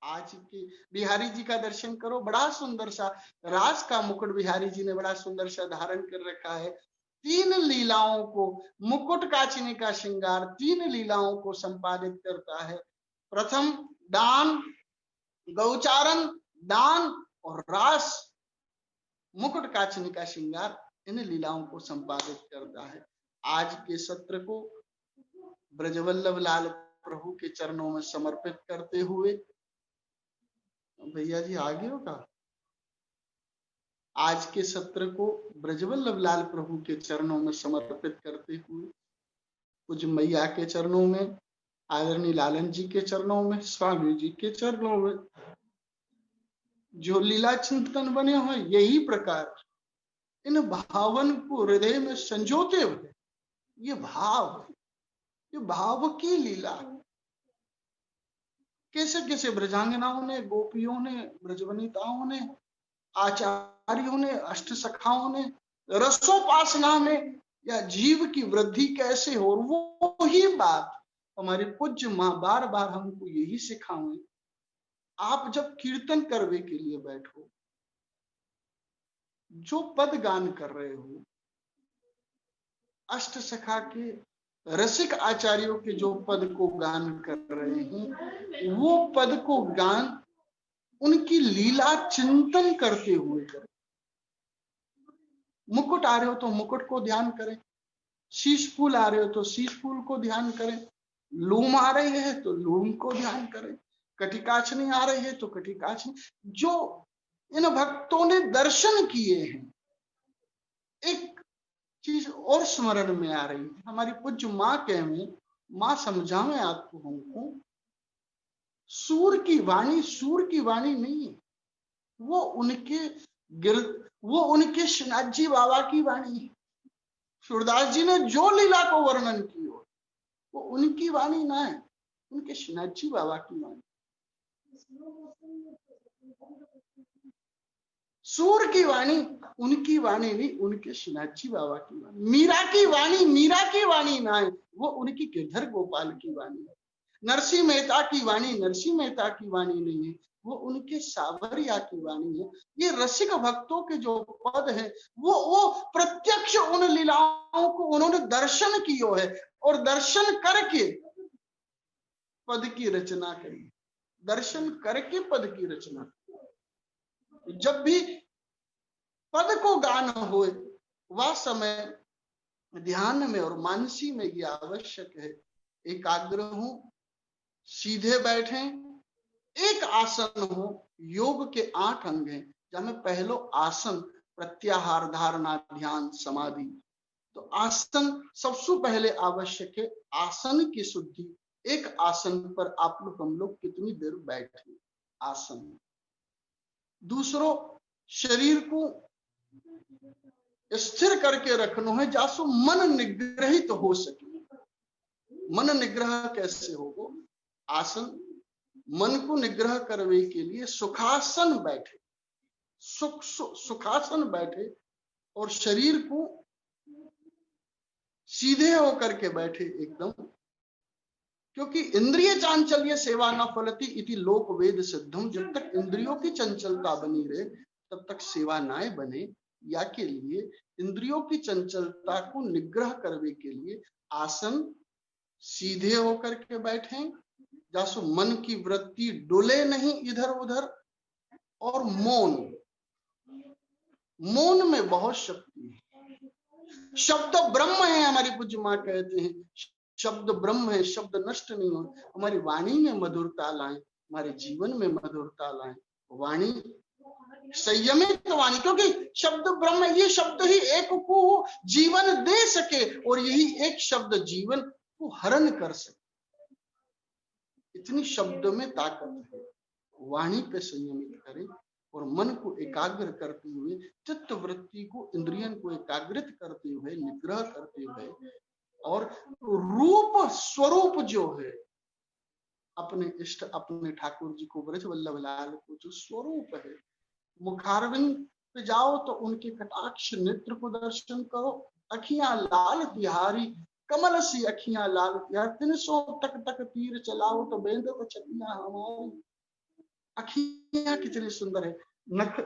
आज के बिहारी जी का दर्शन करो, बड़ा सुंदर सा रास का मुकुट बिहारी जी ने बड़ा सुंदर सा धारण कर रखा है। तीन लीलाओं को, मुकुट काछनी का श्रृंगार तीन लीलाओं को संपादित करता है। प्रथम दान, गौचारण, दान और रास, मुकुट काछनी का श्रृंगार इन लीलाओं को संपादित करता है। आज के सत्र को ब्रजवल्लभ लाल प्रभु के चरणों में समर्पित करते हुए, भैया जी आगे होगा, आज के सत्र को ब्रजवल्लभ लाल प्रभु के चरणों में समर्पित करते हुए पूज्य मैया के चरणों में, आदरणीय लालन जी के चरणों में, स्वामी जी के चरणों में जो लीला चिंतन बने हुए, यही प्रकार इन भावन को हृदय में संजोते हुए, ये भाव की लीला कैसे कैसे ब्रजांगनाओं ने, गोपियों ने, ब्रजवनिताओं ने, आचार्यों ने, अष्ट सखाओं ने रसोपासना में या जीव की वृद्धि कैसे हो, वो ही बात हमारी पूज्य माँ बार बार हमको यही सिखाएं। आप जब कीर्तन करने के लिए बैठो, जो पद गान कर रहे हो, अष्ट सखा के रसिक आचार्यों के जो पद को गान कर रहे हैं, वो पद को गान उनकी लीला चिंतन करते हुए करें। मुकुट आ रहे हो तो मुकुट को ध्यान करें, शीश फूल आ रहे हो तो शीश फूल को ध्यान करें, लूम आ रही है तो लूम को ध्यान करें, कटिकाचनी आ रही है तो कटिकाचनी। जो इन भक्तों ने दर्शन किए हैं, एक चीज और स्मरण में आ रही है। हमारी पूज्य माँ कहवे, माँ समझावे आपको हमको, सूर की वाणी नहीं है, वो उनके श्रीनाथ जी बाबा की वाणी है। सूरदास जी ने जो लीला को वर्णन की हो वो उनकी वाणी ना है, उनके श्रीनाथ जी बाबा की वाणी। सूर की वाणी उनकी वाणी नहीं, उनके श्रीनाथ जी बाबा की वाणी। मीरा की वाणी ना है, वो उनकी गिरधर गोपाल की वाणी है। नरसिंह मेहता की वाणी नरसिंह मेहता की वाणी नहीं है, वो उनके सावरिया की वाणी है। ये रसिक भक्तों के जो पद है वो प्रत्यक्ष उन लीलाओं को उन्होंने दर्शन कियो है, और दर्शन करके पद की रचना करी, दर्शन करके पद की रचना। जब भी पद को गान होए वह समय ध्यान में और मानसी में ये आवश्यक है, एकाग्र हो, सीधे बैठे, एक आसन हो। योग के 8 अंग हैं, जहाँ पहलो आसन, प्रत्याहार, धारणा, ध्यान, समाधि। तो आसन सबसे पहले आवश्यक है, आसन की शुद्धि। एक आसन पर आप लोग हम लोग कितनी देर बैठे, आसन। दूसरो, शरीर को स्थिर करके रखना है, जासो मन निग्रहित हो सके। मन निग्रह कैसे होगा? आसन, मन को निग्रह करने के लिए सुखासन बैठे, सुखासन बैठे, और शरीर को सीधे होकर के बैठे एकदम। क्योंकि इंद्रिय चांचल्य सेवा न फलती इति लोक वेद सिद्धम। जब तक इंद्रियों की चंचलता बनी रहे तब तक सेवा नाय बने। या के लिए इंद्रियों की चंचलता को निग्रह करने के लिए आसन, सीधे होकर के बैठे, जासो मन की वृत्ति डोले नहीं इधर उधर। और मौन में बहुत शक्ति है। शब्द ब्रह्म है, हमारी पूज्य माँ कहते हैं, शब्द ब्रह्म है, शब्द नष्ट नहीं हो। हमारी वाणी में मधुरता लाए, हमारे जीवन में मधुरता लाए। वाणी संयमित वाणी, क्योंकि शब्द ब्रह्म, ये शब्द ही एक को जीवन दे सके, और यही एक शब्द जीवन को हरण कर सके। इतनी शब्द में ताकत है। वाणी पे संयमित करें और मन को एकाग्र करते हुए, चित्त वृत्ति को, इंद्रियन को एकाग्रित करते हुए, निग्रह करते हुए, और रूप स्वरूप जो है अपने इष्ट, अपने ठाकुर जी को, ब्रज वल्लभ लाल को जो स्वरूप है, मुखारविंद पे जाओ तो उनके कटाक्ष नेत्र को दर्शन करो। अखियां लाल तिहारी, कमल सी अखियां लाल तिहारी, 300 तक तक तीर चलाओ तो बेंद तो छतियां हमारी। अखियां कितनी सुंदर है। नख,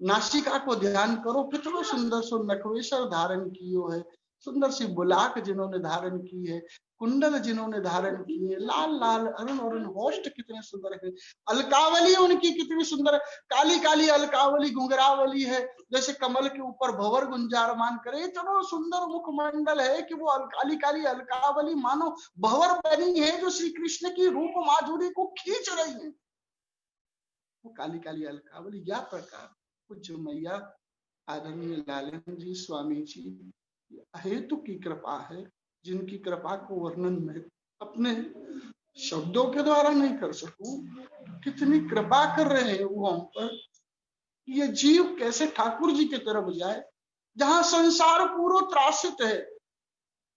नासिका को ध्यान करो, कितना सुंदर सो नखवेशर धारण कियो है, सुंदर सी बुलाक जिन्होंने धारण की है, कुंडल जिन्होंने धारण किए, लाल लाल अरुण अरुण होष्ट कितने सुंदर है। अलकावली उनकी कितनी सुंदर है, काली काली अलकावली, घुंघरावली है, जैसे कमल के ऊपर भंवर गुंजारमान करे। इतना सुंदर मुखमंडल है कि वो काली काली अलकावली मानो भंवर बनी है, जो श्री कृष्ण की रूप माधुरी को खींच रही है। वो काली काली अलकावली। या प्रकार पूज्य मैया आदरणीय लालन जी स्वामी जी हेतु की कृपा है, जिनकी कृपा को वर्णन में अपने शब्दों के द्वारा नहीं कर सकूं। कितनी कृपा कर रहे हैं वो हम पर, ये जीव कैसे ठाकुर जी की तरफ जाए। जहां संसार पूरा त्रासित है,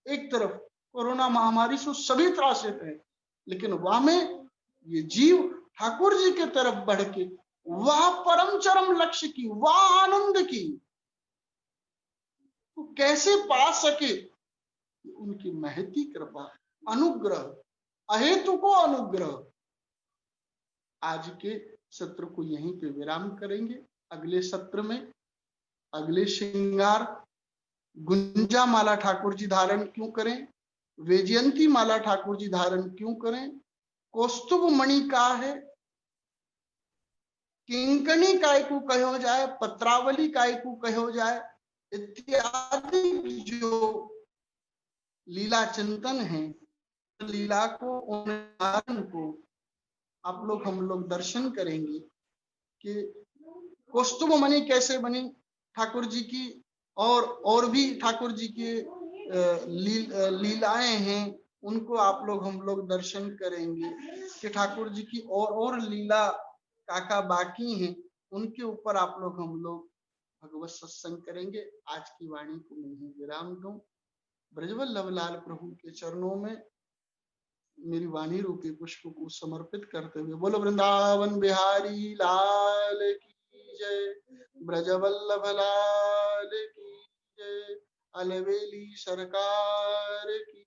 एक तरफ कोरोना महामारी से सभी त्रासित है, लेकिन वहां में ये जीव ठाकुर जी के तरफ बढ़ के वह परम चरम लक्ष्य की, वह आनंद की तो कैसे पा सके। उनकी महती कृपा, अनुग्रह, अहेतु को अनुग्रह। आज के सत्र को यहीं पे विराम करेंगे। अगले सत्र में अगले श्रृंगार गुंजा माला ठाकुर जी धारण क्यों करें, वैजयंती माला ठाकुर जी धारण क्यों करें, कौस्तुभ मणि का है, किंकणी काय को कहो जाए, पत्रावली काय को कहो जाए, इत्यादि जो लीला चिंतन है, लीला को, उदाहरण को आप लोग हम लोग दर्शन करेंगे कि कौस्तुभ मणि कैसे बनी ठाकुर जी की, और भी ठाकुर जी के लीलाएं हैं, उनको हम लोग दर्शन करेंगे कि ठाकुर जी की और लीला काका बाकी हैं, उनके ऊपर हम लोग भगवत सत्संग करेंगे। आज की वाणी को मैं ही विराम दूं। ब्रजवल्लभ लाल प्रभु के चरणों में मेरी वाणी रूपी पुष्प को समर्पित करते हुए बोलो वृंदावन बिहारी लाल की जय, ब्रजवल्लभ लाल की जय, अलवेली सरकार की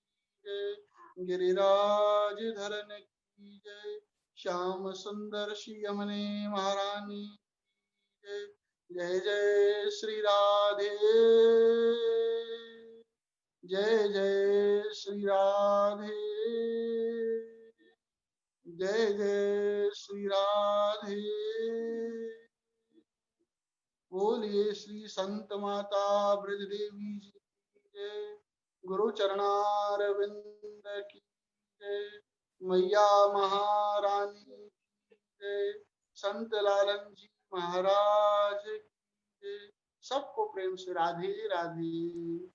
जय, गिरिराज धरन की जय, श्याम सुंदर श्री यमुने महारानी की जय। जय जय श्री राधे, जय जय श्री राधे, जय जय श्री राधे। बोलिए श्री संत माता ब्रज देवी जी की जय, गुरु चरणारविंद की जय, मैया महारानी की जय, संत लालन जी महाराज की जय। सबको प्रेम से राधे राधे।